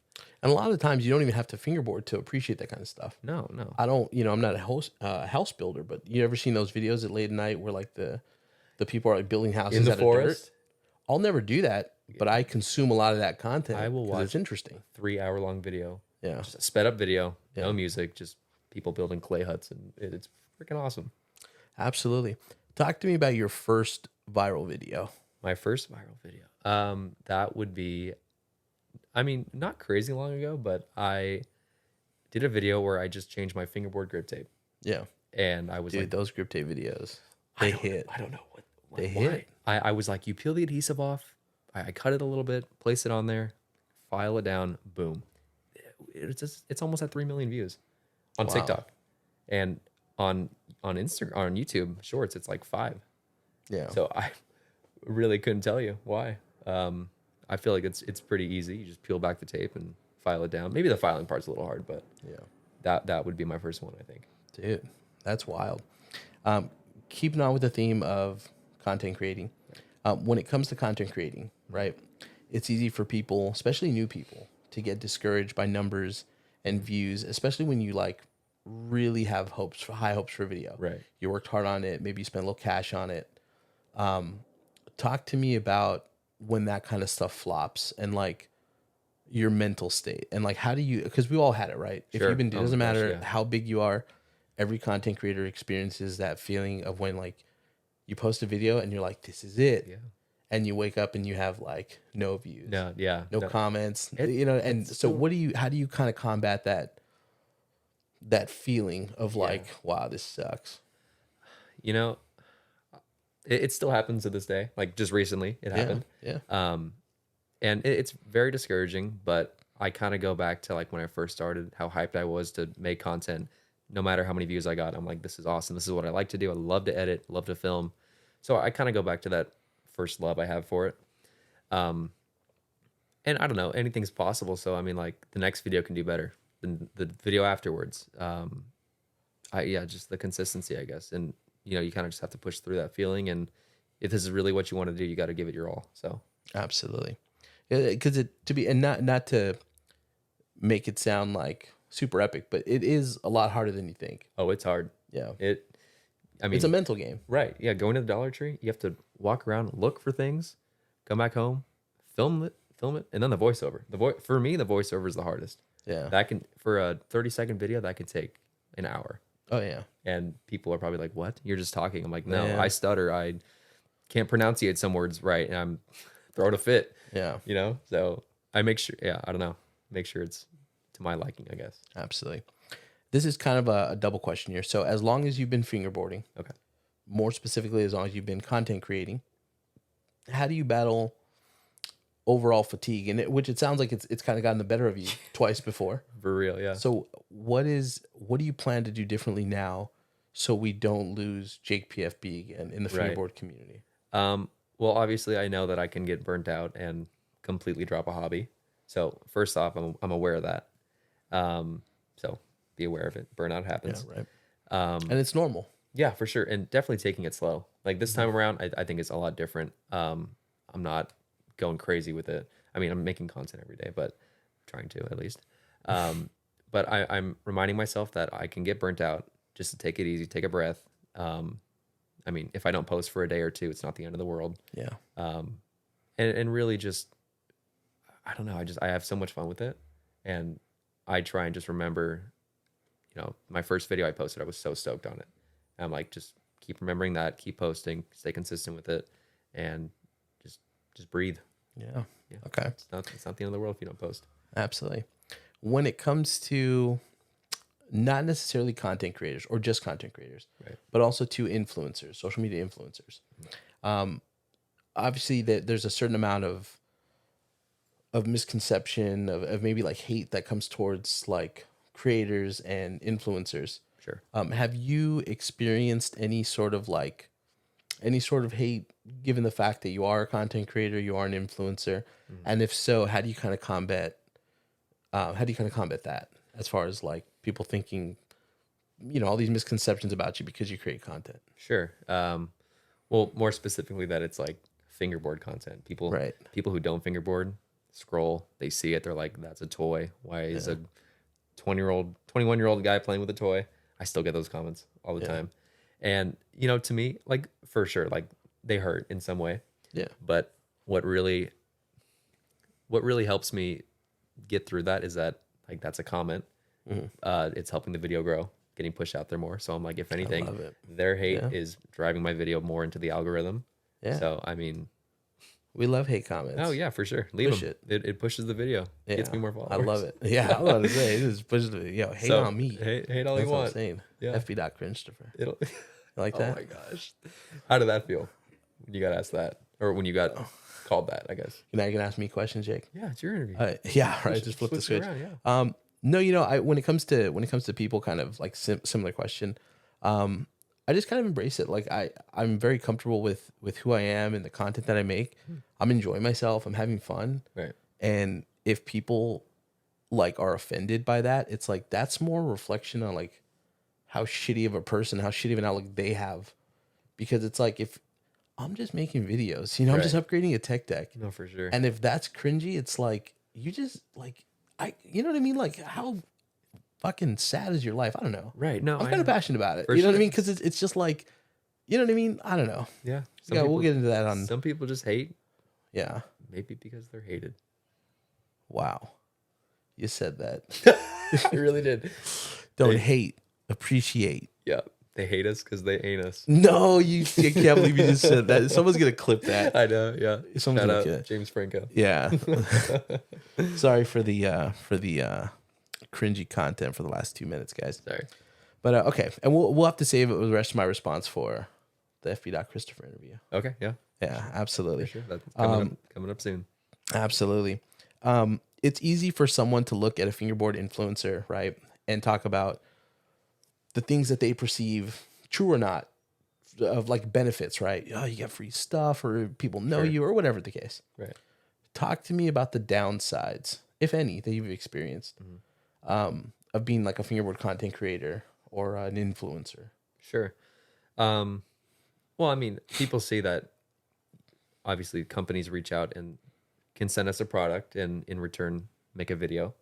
And a lot of the times you don't even have to fingerboard to appreciate that kind of stuff. No. I don't, I'm not a house builder, but you ever seen those videos at late at night where like the people are like building houses In the out forest? of dirt? I'll never do that, but I consume a lot of that content. I will 'cause watch it's interesting. 3-hour-long video. Yeah. Just a sped up video, no music, just people building clay huts, and it's freaking awesome. Absolutely. Talk to me about your first viral video. My first viral video. That would be, not crazy long ago, but I did a video where I just changed my fingerboard grip tape. Yeah. And I was Dude, like, those grip tape videos, they hit. I don't know what They why. hit. I was like, you peel the adhesive off. I cut it a little bit, place it on there, file it down, boom. It's almost at 3 million views on Wow. TikTok, and on Instagram, on YouTube Shorts, it's like 5. Yeah. So I really couldn't tell you why. I feel like it's pretty easy. You just peel back the tape and file it down. Maybe the filing part's a little hard, but yeah. that would be my first one, I think. Dude, that's wild. Keeping on with the theme of content creating. When it comes to content creating, right? it's easy for people, especially new people, to get discouraged by numbers and views, especially when you like really have high hopes for video. Right. You worked hard on it. Maybe you spent a little cash on it. Talk to me about when that kind of stuff flops and like your mental state and like how do you, because we all had it, right? If Sure. you've been, it Oh my doesn't gosh, matter yeah. how big you are, every content creator experiences that feeling of when like you post a video and you're like, this is it. Yeah. And you wake up and you have like no views, No, yeah. no comments, It- you know, and it's so still- how do you kind of combat that feeling of like, wow, this sucks. You know, it still happens to this day. Like just recently it happened. Yeah. And it's very discouraging, but I kind of go back to like when I first started, how hyped I was to make content. No matter how many views I got, I'm like, this is awesome. This is what I like to do. I love to edit, love to film. So I kind of go back to that first love I have for it. And I don't know, anything's possible. So I mean, like the next video can do better than the video afterwards. Just the consistency, I guess. And you know, you kind of just have to push through that feeling. And if this is really what you want to do, you got to give it your all. So Absolutely. Because not to make it sound like super epic, but it is a lot harder than you think. oh, it's hard. Yeah. I mean, It's a mental game. right. Yeah. Going to the Dollar Tree, you have to walk around, look for things, come back home, film it, and then the voiceover. For me, the voiceover is the hardest. Yeah. That can, for a 30-second video, that could take an hour. Oh yeah. And people are probably like, what? You're just talking. I'm like, no, Yeah. I stutter. I can't pronunciate some words right. And I'm throwing a fit, Yeah. you know? So I make sure, I don't know, make sure it's to my liking, I guess. Absolutely. This is kind of a double question here. So as long as you've been fingerboarding, Okay. more specifically, as long as you've been content creating, how do you battle overall fatigue? And which it sounds like it's kind of gotten the better of you twice before. For real, yeah. So what do you plan to do differently now so we don't lose Jakepfb again in the Right. fingerboard community? Well, obviously, I know that I can get burnt out and completely drop a hobby. So first off, I'm aware of that. So be aware of it. Burnout happens. Right. And it's normal. Yeah, for sure. And definitely taking it slow. Like this time around, I think it's a lot different. I'm not going crazy with it. I mean, I'm making content every day, but trying to at least. But I'm reminding myself that I can get burnt out, just to take it easy, take a breath. I mean, if I don't post for a day or two, it's not the end of the world. Yeah. And really just, I don't know. I have so much fun with it. And I try and just remember, you know, my first video I posted, I was so stoked on it. And I'm like, just keep remembering that, keep posting, stay consistent with it, and just breathe. Yeah. Yeah. Okay. It's not the end of the world if you don't post. Absolutely. When it comes to not necessarily content creators or just content creators, Right. but also to influencers, social media influencers, obviously there's a certain amount of misconception of maybe like hate that comes towards like creators and influencers. Sure. Have you experienced any sort of hate given the fact that you are a content creator, you are an influencer? And if so, how do you kind of combat that as far as like people thinking, you know, all these misconceptions about you because you create content? Sure. Well, more specifically that it's like fingerboard content. People who don't fingerboard scroll, they see it, they're like, that's a toy. Why is a 21-year-old guy playing with a toy? I still get those comments all the time. And, you know, to me, like for sure, like they hurt in some way. Yeah. But what really helps me get through that is that like that's a comment. It's helping the video grow, getting pushed out there more. So I'm like, if anything, love it. their hate is driving my video more into the algorithm. Yeah. So I mean, We love hate comments. oh yeah, for sure. Leave Push them. It pushes the video. Yeah. Gets me more followers. I love it. Yeah, I was about to say, it just pushes the, hate So, on me. Hate all That's you what I'm want. saying. Yeah. FB.Christopher. It'll. You like Oh that? my gosh. How did that feel? You got asked that, or when you got called that? I guess. Now you can ask me questions, Jake. Yeah, it's your interview. Yeah, right. Just flip the Switch it switch. around, yeah. No, you know, when it comes to people, kind of like similar question. I just kind of embrace it. Like I'm very comfortable with who I am and the content that I make. I'm enjoying myself. I'm having fun. Right. And if people like are offended by that, it's like that's more a reflection on like how shitty of a person, how shitty of an outlook they have. Because it's like if I'm just making videos. You know, I'm just upgrading a tech deck. No, for sure. And if that's cringy, it's like you just you know what I mean? Like how fucking sad is your life? I don't know. Right. No, I'm kind of passionate about it. For You know what I sure. mean? Because it's just like, you know what I mean? I don't know. Yeah. Yeah, we'll get into that on. Some people just hate. Yeah. Maybe because they're hated. Wow. You said that. I really did. Don't hate, appreciate. Yeah. They hate us because they ain't us. No, you can't believe you just said that. Someone's gonna clip that. I know. Yeah. Someone's Shout gonna out get it. James Franco. Yeah. Sorry for the cringy content for the last 2 minutes, guys. Sorry. But okay, and we'll have to save it with the rest of my response for the FB.Christopher interview. Okay. Yeah. Yeah, absolutely. For sure. That's coming up soon. Absolutely. It's easy for someone to look at a fingerboard influencer, right, and talk about the things that they perceive, true or not, of like benefits, right? Oh, you get free stuff, or people know you, or whatever the case. Right. Talk to me about the downsides, if any, that you've experienced of being like a fingerboard content creator or an influencer. Sure. Well, I mean, people see that obviously companies reach out and can send us a product and in return make a video.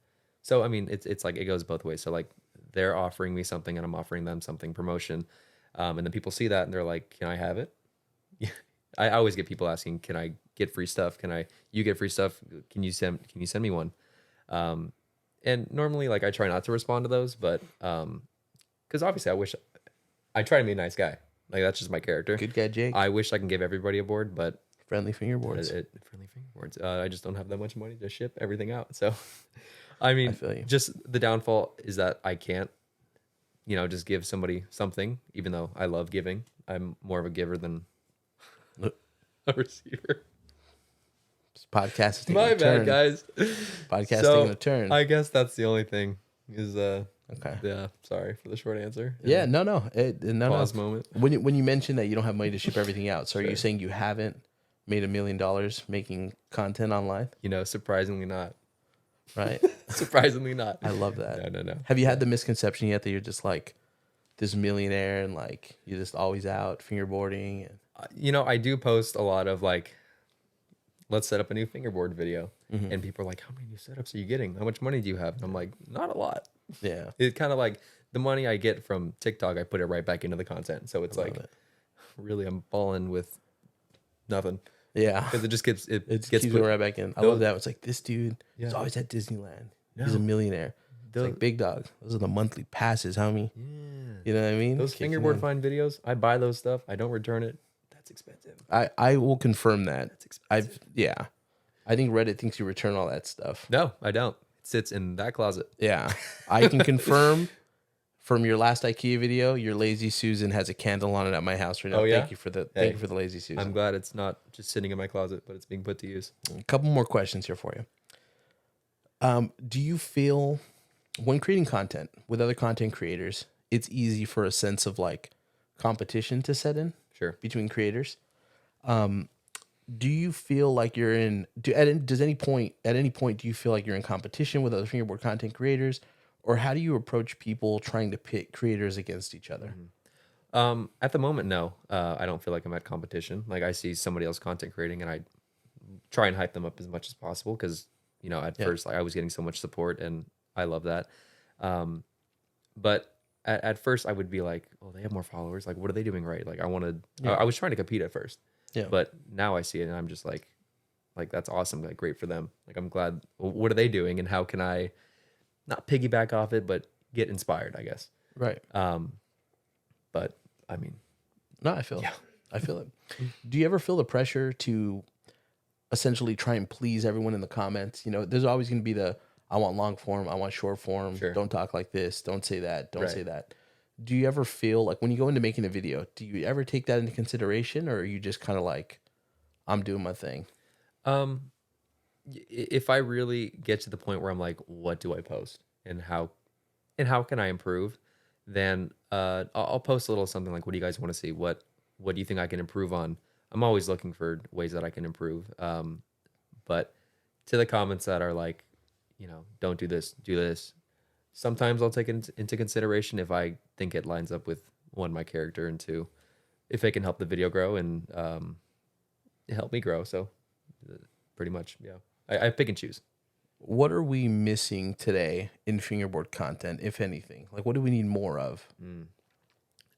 So, I mean, it's like it goes both ways. So like they're offering me something and I'm offering them something, promotion. And then people see that and they're like, can I have it? I always get people asking, can I get free stuff? You get free stuff? Can you send me one? And normally like I try not to respond to those, but because obviously I try to be a nice guy. Like that's just my character. Good guy, Jake. I wish I can give everybody a board, but Friendly fingerboards. Friendly fingerboards. I just don't have that much money to ship everything out. So, I mean, feel you. just the downfall is that I can't, just give somebody something, even though I love giving. I'm more of a giver than a receiver. This podcast is taking My a bad, turn. guys. Podcast So, taking a turn. I guess that's the only thing is, okay. yeah, sorry for the short answer. Yeah, no. Pause moment. When you mention that you don't have money to ship everything out, so are you saying you haven't made $1 million making content online? Surprisingly not. Right. Surprisingly not. I love that. No. Have you had the misconception yet that you're just like this millionaire and like you're just always out fingerboarding? And... I do post a lot of like, let's set up a new fingerboard video. And people are like, how many new setups are you getting? How much money do you have? And I'm like, not a lot. Yeah. It's kind of like the money I get from TikTok, I put it right back into the content. So it's like, really, I'm balling with nothing. Yeah. Because it just gets, it keeps put going right back in. I love that. It's like this dude is Yeah. always at Disneyland. He's a millionaire. It's like big dog. Those are the monthly passes, homie. Yeah. You know what I mean? Those fingerboard find videos, I buy those stuff. I don't return it. That's expensive. I will confirm that. That's expensive. I think Reddit thinks you return all that stuff. No, I don't. It sits in that closet. Yeah. I can confirm from your last IKEA video, your Lazy Susan has a candle on it at my house right now. Oh, yeah? Thank you for the Lazy Susan. I'm glad it's not just sitting in my closet, but it's being put to use. A couple more questions here for you. Do you feel when creating content with other content creators, it's easy for a sense of like competition to set in? Sure. Between creators? Do you feel like you're at any point do you feel like you're in competition with other fingerboard content creators, or how do you approach people trying to pit creators against each other? At the moment, no. I don't feel like I'm at competition. Like I see somebody else content creating and I try and hype them up as much as possible because, at first like, I was getting so much support and I love that. But at first I would be like, oh, they have more followers. Like, what are they doing right? Like I was trying to compete at first. Yeah. But now I see it and I'm just like that's awesome. Like great for them. Like I'm glad. What are they doing and how can I not piggyback off it, but get inspired, I guess. Right. But I mean, no, I feel it. Do you ever feel the pressure to essentially try and please everyone in the comments? There's always going to be I want long form, I want short form. Sure. Don't talk like this. Don't say that. Don't say that. Do you ever feel like when you go into making a video, do you ever take that into consideration, or are you just kind of like, I'm doing my thing? If I really get to the point where I'm like, what do I post and how can I improve? Then I'll post a little something like, what do you guys want to see? What do you think I can improve on? I'm always looking for ways that I can improve. But to the comments that are like, don't do this, do this. Sometimes I'll take it into consideration if I think it lines up with one, my character, and two, if it can help the video grow. And it helped me grow. So pretty much, yeah. I pick and choose. What are we missing today in fingerboard content, if anything? Like, what do we need more of?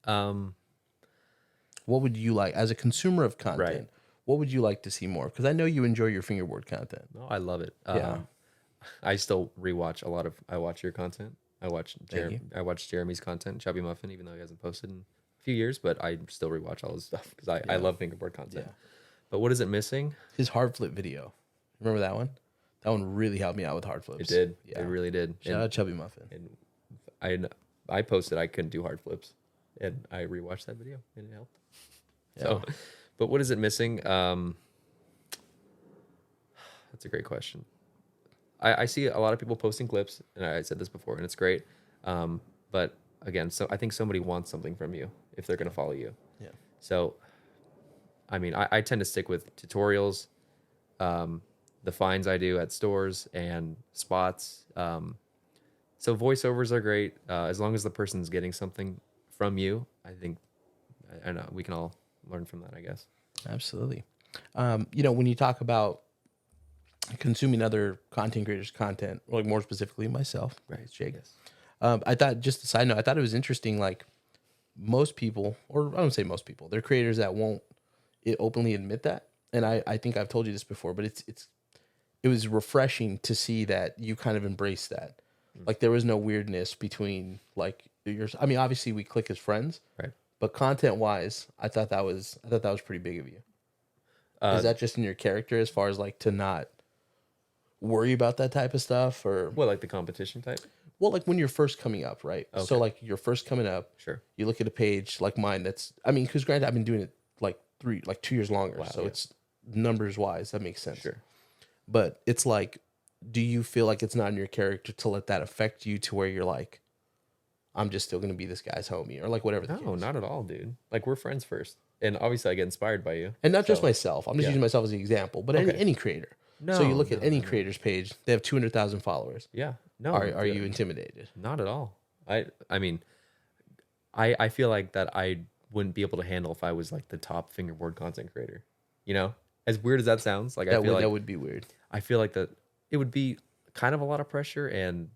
Um, What would you like as a consumer of content? Right. What would you like to see more? Because I know you enjoy your fingerboard content. no, I love it. Yeah. I still rewatch a lot of. I watch your content. I watch you. I watch Jeremy's content, Chubby Muffin, even though he hasn't posted in a few years. But I still rewatch all his stuff because I love fingerboard content. Yeah. But what is it missing? His hard flip video. Remember that one? That one really helped me out with hard flips. It did. Yeah. It really did. Shout out Chubby Muffin. And I posted I couldn't do hard flips, and I rewatched that video and it helped. Yeah. So, but what is it missing? That's a great question. I see a lot of people posting clips, and I said this before, and it's great. But again, so I think somebody wants something from you if they're going to follow you. Yeah. So, I mean, I tend to stick with tutorials, the finds I do at stores and spots. So voiceovers are great as long as the person's getting something from you. I think I know we can all learn from that, I guess. Absolutely. When you talk about consuming other content creators' content, or like more specifically myself, Right, Jake. yes. I thought, just a side note, I thought it was interesting. Like most people, or I don't say most people, they're creators that won't openly admit that. And I think I've told you this before, but it was refreshing to see that you kind of embraced that. Like there was no weirdness between like yours. I mean, obviously we click as friends, Right. but content wise, I thought that was pretty big of you. Is that just in your character as far as like to not worry about that type of stuff, or What, like the competition type? well, like when you're first coming up, right? Okay. So like you're first coming up, Sure. you look at a page like mine. Because granted, I've been doing it like 2 years longer, so yeah. it's numbers wise that makes sense. Sure. But it's like, do you feel like it's not in your character to let that affect you to where you're like, I'm just still gonna be this guy's homie, or like whatever the No, case. not at all, dude. Like we're friends first, and obviously I get inspired by you, And not just So, myself. I'm just yeah. using myself as the example, but Okay. any creator. So you No, look at no, any no, no. creator's page, they have 200,000 followers. Yeah. No. Are dude, you intimidated? Not at all. I mean, I feel like that I wouldn't be able to handle if I was like the top fingerboard content creator. You know, as weird as that sounds, like I feel like That would be weird. I feel like that it would be kind of a lot of pressure and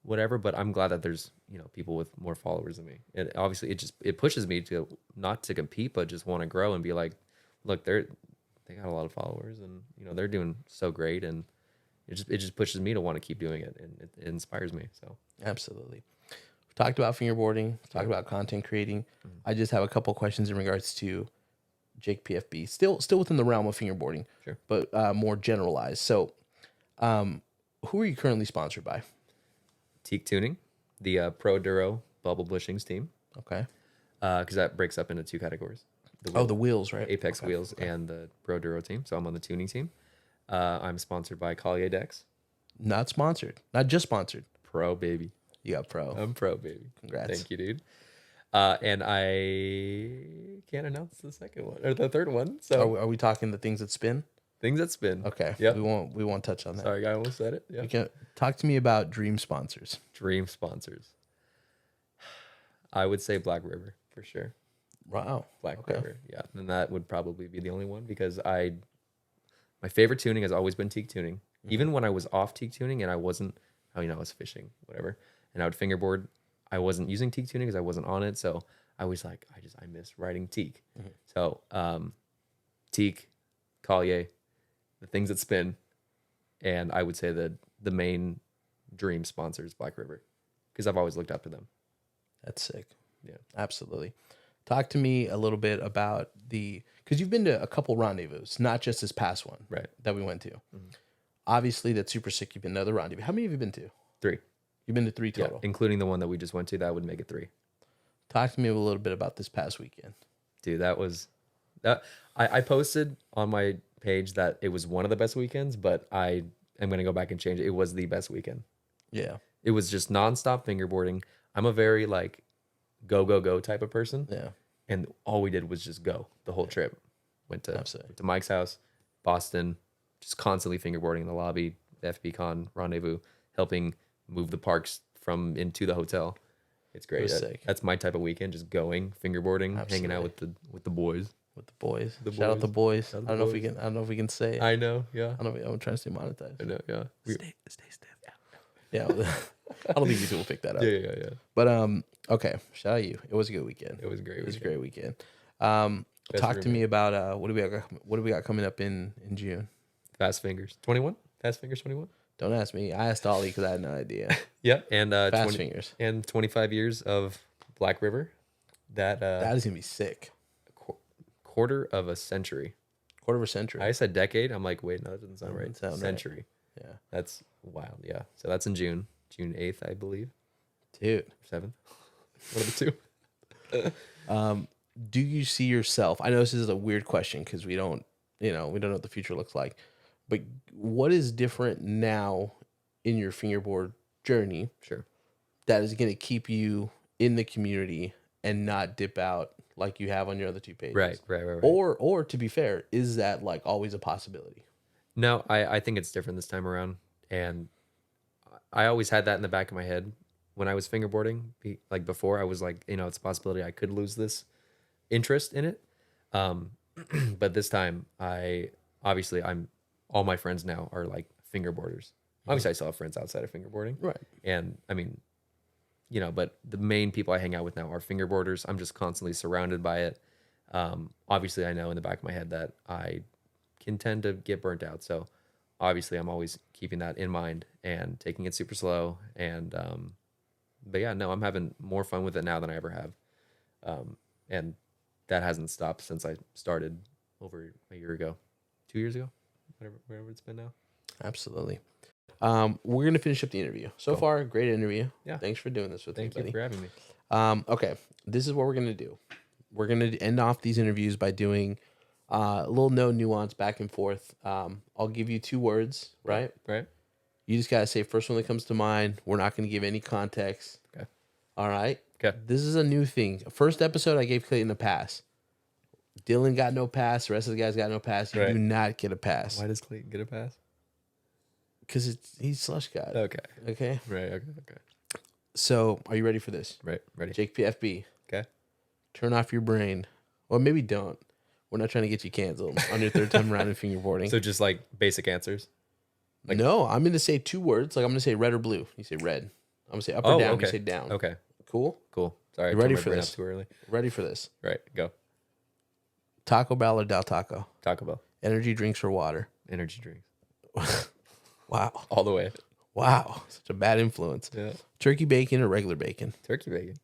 whatever, but I'm glad that there's, people with more followers than me. And obviously it pushes me to not to compete, but just want to grow and be like, look, they got a lot of followers and, they're doing so great. And it just pushes me to want to keep doing it. And it inspires me. So Absolutely. We've talked about fingerboarding, talked about content creating. I just have a couple questions in regards to Jakepfb, still within the realm of fingerboarding, Sure. but more generalized. So, who are you currently sponsored by? Teak Tuning, the Pro Duro Bubble Bushings team, Okay. because that breaks up into two categories. The wheels, right? Apex Okay. Wheels and the Pro Duro team. So I'm on the tuning team. I'm sponsored by Collier Decks. Not sponsored. Not just sponsored. Pro, baby. You got pro. I'm pro, baby. Congrats. Thank you, dude. And I can't announce the second one or the third one. So Are we talking the things that spin? things that spin. Okay. Yep. We won't touch on that. Sorry, I almost said it. Yeah. You can talk to me about dream sponsors. Dream sponsors. I would say Black River for sure. Wow. Black Okay. River. Yeah. And that would probably be the only one because my favorite tuning has always been teak tuning. Even when I was off teak tuning and I wasn't, I was fishing, whatever, and I would fingerboard, I wasn't using teak tuning because I wasn't on it. So I was like, I miss riding teak. So teak, Collier, the things that spin, and I would say that the main dream sponsor is Black River because I've always looked up to them. That's sick. Yeah. Absolutely. Talk to me a little bit about because you've been to a couple rendezvous, not just this past one Right. that we went to. Obviously, that's super sick. You've been to other rendezvous. How many have you been to? 3. You've been to 3 Yeah, total. including the one that we just went to. That would make it 3. Talk to me a little bit about this past weekend. Dude, that was that. I posted on my page that it was one of the best weekends, but I am going to go back and change it. It was the best weekend. Yeah. It was just nonstop fingerboarding. I'm a very like go type of person. Yeah. And all we did was just go the whole trip. Went Absolutely. to Mike's house, Boston, just constantly fingerboarding in the lobby, the FB.Con rendezvous, helping move the parks from into the hotel. It's great. was sick. That's my type of weekend, just going, fingerboarding, hanging out Absolutely. with the boys. with the boys. The Shout out the boys. Shout out I don't the know if we boys. can. I don't know if we can say it. I know. Yeah. I don't know. I'm trying to stay monetized. I know. Yeah. Stay stiff. Yeah. I don't think YouTube will pick that up. Yeah. But okay. Shout out you. It was a good weekend. It was great. It was a weekend. great weekend. Best Talk to roommate. me about what do we got coming up in June? Fast Fingers 21. Fast Fingers 21. Don't ask me. I asked Ollie because I had no idea. Yeah, and Fast Fingers. and 25 years of Black River. That That is gonna be sick. quarter of a century. Quarter of a century. I said decade. I'm like, wait, no, that doesn't sound right. Doesn't sound right. Century. Yeah. That's wild. Yeah. So that's in June 8th, I believe. Dude. 7th. One of the two. Do you see yourself? I know this is a weird question because we don't know what the future looks like. But what is different now in your fingerboard journey Sure. that is going to keep you in the community and not dip out like you have on your other two pages? Right. Or to be fair, is that like always a possibility? No, I think it's different this time around. And I always had that in the back of my head when I was fingerboarding. Like before, I was like, it's a possibility I could lose this interest in it. But this time, I'm all my friends now are like fingerboarders. Obviously, I still have friends outside of fingerboarding. Right. And I mean, but the main people I hang out with now are fingerboarders. I'm just constantly surrounded by it. Obviously, I know in the back of my head that I can tend to get burnt out. So obviously, I'm always keeping that in mind and taking it super slow. And but yeah, no, I'm having more fun with it now than I ever have. And that hasn't stopped since I started over a year ago, 2 years ago, whatever it's been now. Absolutely. We're gonna finish up the interview. So far, great interview. Yeah. Thanks for doing this with me, Thank you buddy. for having me. Okay. This is what we're gonna do. We're gonna end off these interviews by doing a little no nuance back and forth. I'll give you 2 words, right? Right. You just gotta say first one that comes to mind. We're not gonna give any context. Okay. All right. Okay. This is a new thing. First episode, I gave Clayton a pass. Dylan got no pass. The rest of the guys got no pass. You Right. do not get a pass Why does Clayton get a pass? because he's slush god. Okay. Okay. Right. Okay. So, are you ready for this? Right. Ready. Jakepfb. Okay. Turn off your brain. Or maybe don't. We're not trying to get you canceled on your third time around in fingerboarding. So just like basic answers. No, I'm going to say 2 words. Like I'm going to say red or blue. You say red. I'm going to say up or down. Okay. You say down. Okay. Cool? Cool. Sorry. You I ready turned my for brain this? up too early. Ready for this? Right. Go. Taco Bell or Del Taco? Taco Bell. Energy drinks or water? Energy drinks. Wow. All the way. Wow. Such a bad influence. Yeah. Turkey bacon or regular bacon? Turkey bacon.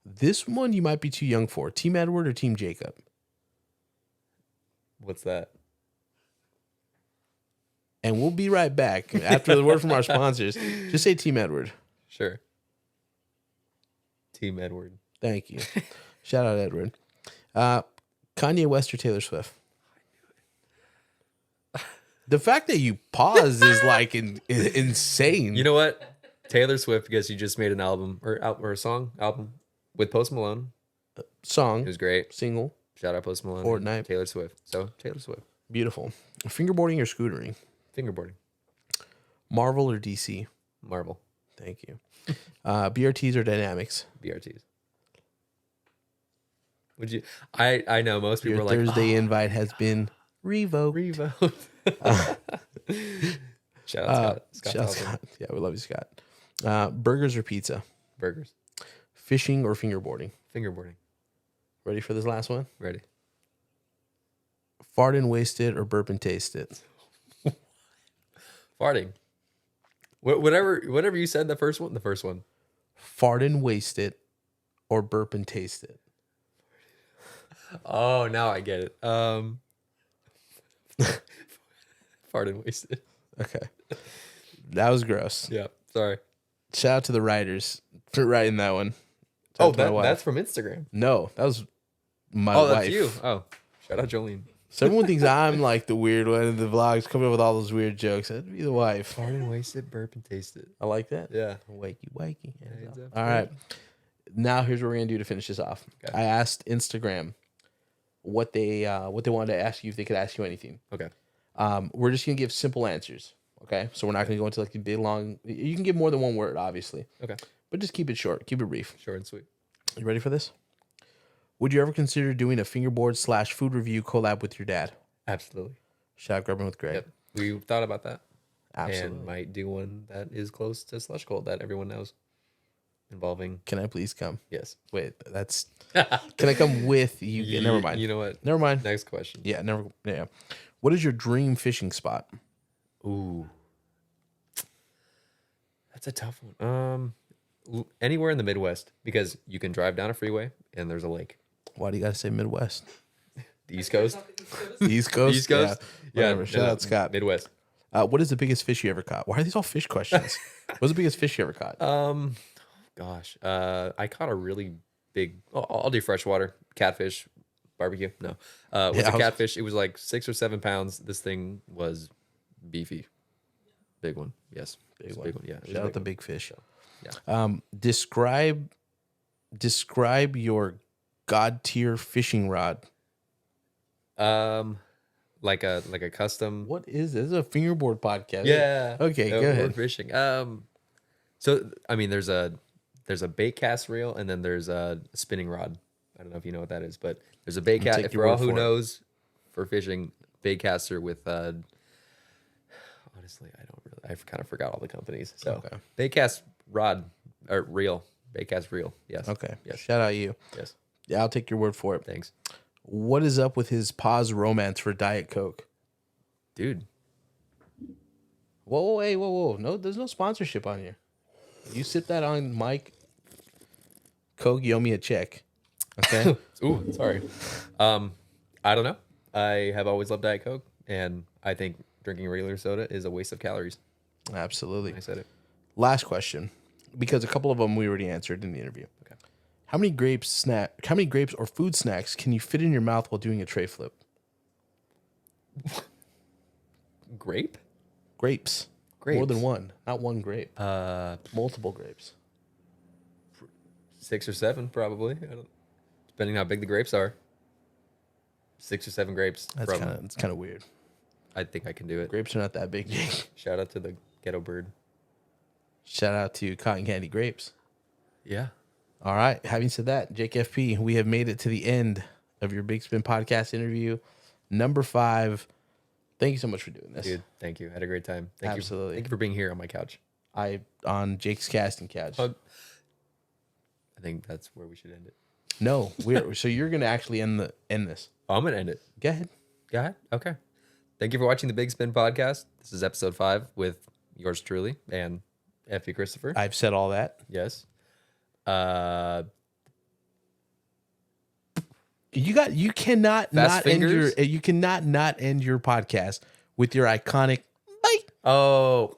This one you might be too young for. Team Edward or Team Jacob? What's that? And we'll be right back after the word from our sponsors. Just say Team Edward. Sure. Team Edward. Thank you. Shout out Edward. Kanye West or Taylor Swift? The fact that you paused is like insane. You know what? Taylor Swift, because you just made an album or a song album with Post Malone. It Song, was great. single, Shout out Post Malone. Fortnite. Taylor Swift. So Taylor Swift. beautiful. Fingerboarding or scootering? Fingerboarding. Marvel or DC? Marvel. Thank you. BRTs or Dynamics? BRTs. Would you? I know most people Your are like Thursday invite has been revoked. revote. Shout out Scott. Shout out Halpern. Scott. Yeah, we love you, Scott. Burgers or pizza? Burgers. Fishing or fingerboarding? Fingerboarding. Ready for this last one? Ready. Fart and waste it or burp and taste it? Farting. Whatever you said. The first one. Fart and waste it or burp and taste it? Oh, now I get it. Fart and wasted. Okay. That was gross. Yeah. Sorry. Shout out to the writers for writing that one. Shout Oh, out to my wife. that's from Instagram. No, that was my Oh, wife. that's you. Oh, shout out Jolene. So everyone thinks I'm like the weird one in the vlogs, coming up with all those weird jokes. That'd be the wife. Fart and wasted, burp and tasted. I like that. Yeah. Wakey, wakey. Hands up. All right. Now here's what we're gonna do to finish this off. Okay. I asked Instagram what they wanted to ask you if they could ask you anything. Okay. We're just gonna give simple answers. Okay. So we're not gonna go into like the big long. You can give more than one word, obviously. Okay. But just keep it short. Keep it brief. Short and sweet. You ready for this? Would you ever consider doing a fingerboard / food review collab with your dad? Absolutely. Shout out Grubbing with Greg. Yep. We thought about that. Absolutely. And might do one that is close to Slush Cold that everyone knows. Involving. Can I please come? Yes. Wait, that's. Can I come with you? Never mind. You know what? Never mind. Next question. Yeah, never. Yeah. What is your dream fishing spot? Ooh. That's a tough one. Anywhere in the Midwest, because you can drive down a freeway and there's a lake. Why do you got to say Midwest? The East Coast? The East Coast? The East Coast? Yeah. Whatever. Shout out Scott. Midwest. What is the biggest fish you ever caught? Why are these all fish questions? What's the biggest fish you ever caught? Gosh. I caught a really big, I'll do freshwater, catfish, barbecue. No. It was a catfish. It was like 6 or 7 pounds. This thing was beefy. Big one. Yes. Big one. Yeah. Shout out the big fish. Yeah. Describe your god tier fishing rod. Like a custom. What is this? This is a fingerboard podcast. Yeah. Okay, go ahead. Fishing. So I mean, there's a bait cast reel and then there's a spinning rod. I don't know if you know what that is, but there's a bait cast. For all who knows, for fishing, bait caster with. Honestly, I kind of forgot all the companies. So bait cast rod or reel, bait cast reel. Yes. Okay. Yes. Shout out you. Yes. Yeah, I'll take your word for it. Thanks. What is up with his pause romance for Diet Coke? Dude. Whoa. No, there's no sponsorship on here. You sip that on Mike. Coke, you owe me a check. Okay. Ooh, sorry. I don't know. I have always loved Diet Coke, and I think drinking regular soda is a waste of calories. Absolutely. I said it. Last question, because a couple of them we already answered in the interview. Okay. How many grapes or food snacks can you fit in your mouth while doing a tray flip? Grapes. More than one. Not one grape. Multiple grapes. 6 or 7, probably. Depending on how big the grapes are. 6 or 7 grapes. That's kind of weird. I think I can do it. Grapes are not that big, Jake. Shout out to the ghetto bird. Shout out to Cotton Candy Grapes. Yeah. All right. Having said that, Jakepfb, we have made it to the end of your Bigspin podcast interview. Number 5. Thank you so much for doing this. Dude, thank you. I had a great time. Absolutely. Thank you for being here on my couch. On Jake's casting couch. I think that's where we should end it. No, so you're gonna actually end this. Oh, I'm gonna end it. Go ahead. Go ahead. Okay. Thank you for watching the Big Spin podcast. This is episode 5 with yours truly and FB.Christopher. I've said all that. Yes. You cannot not end your podcast with your iconic bye. Oh,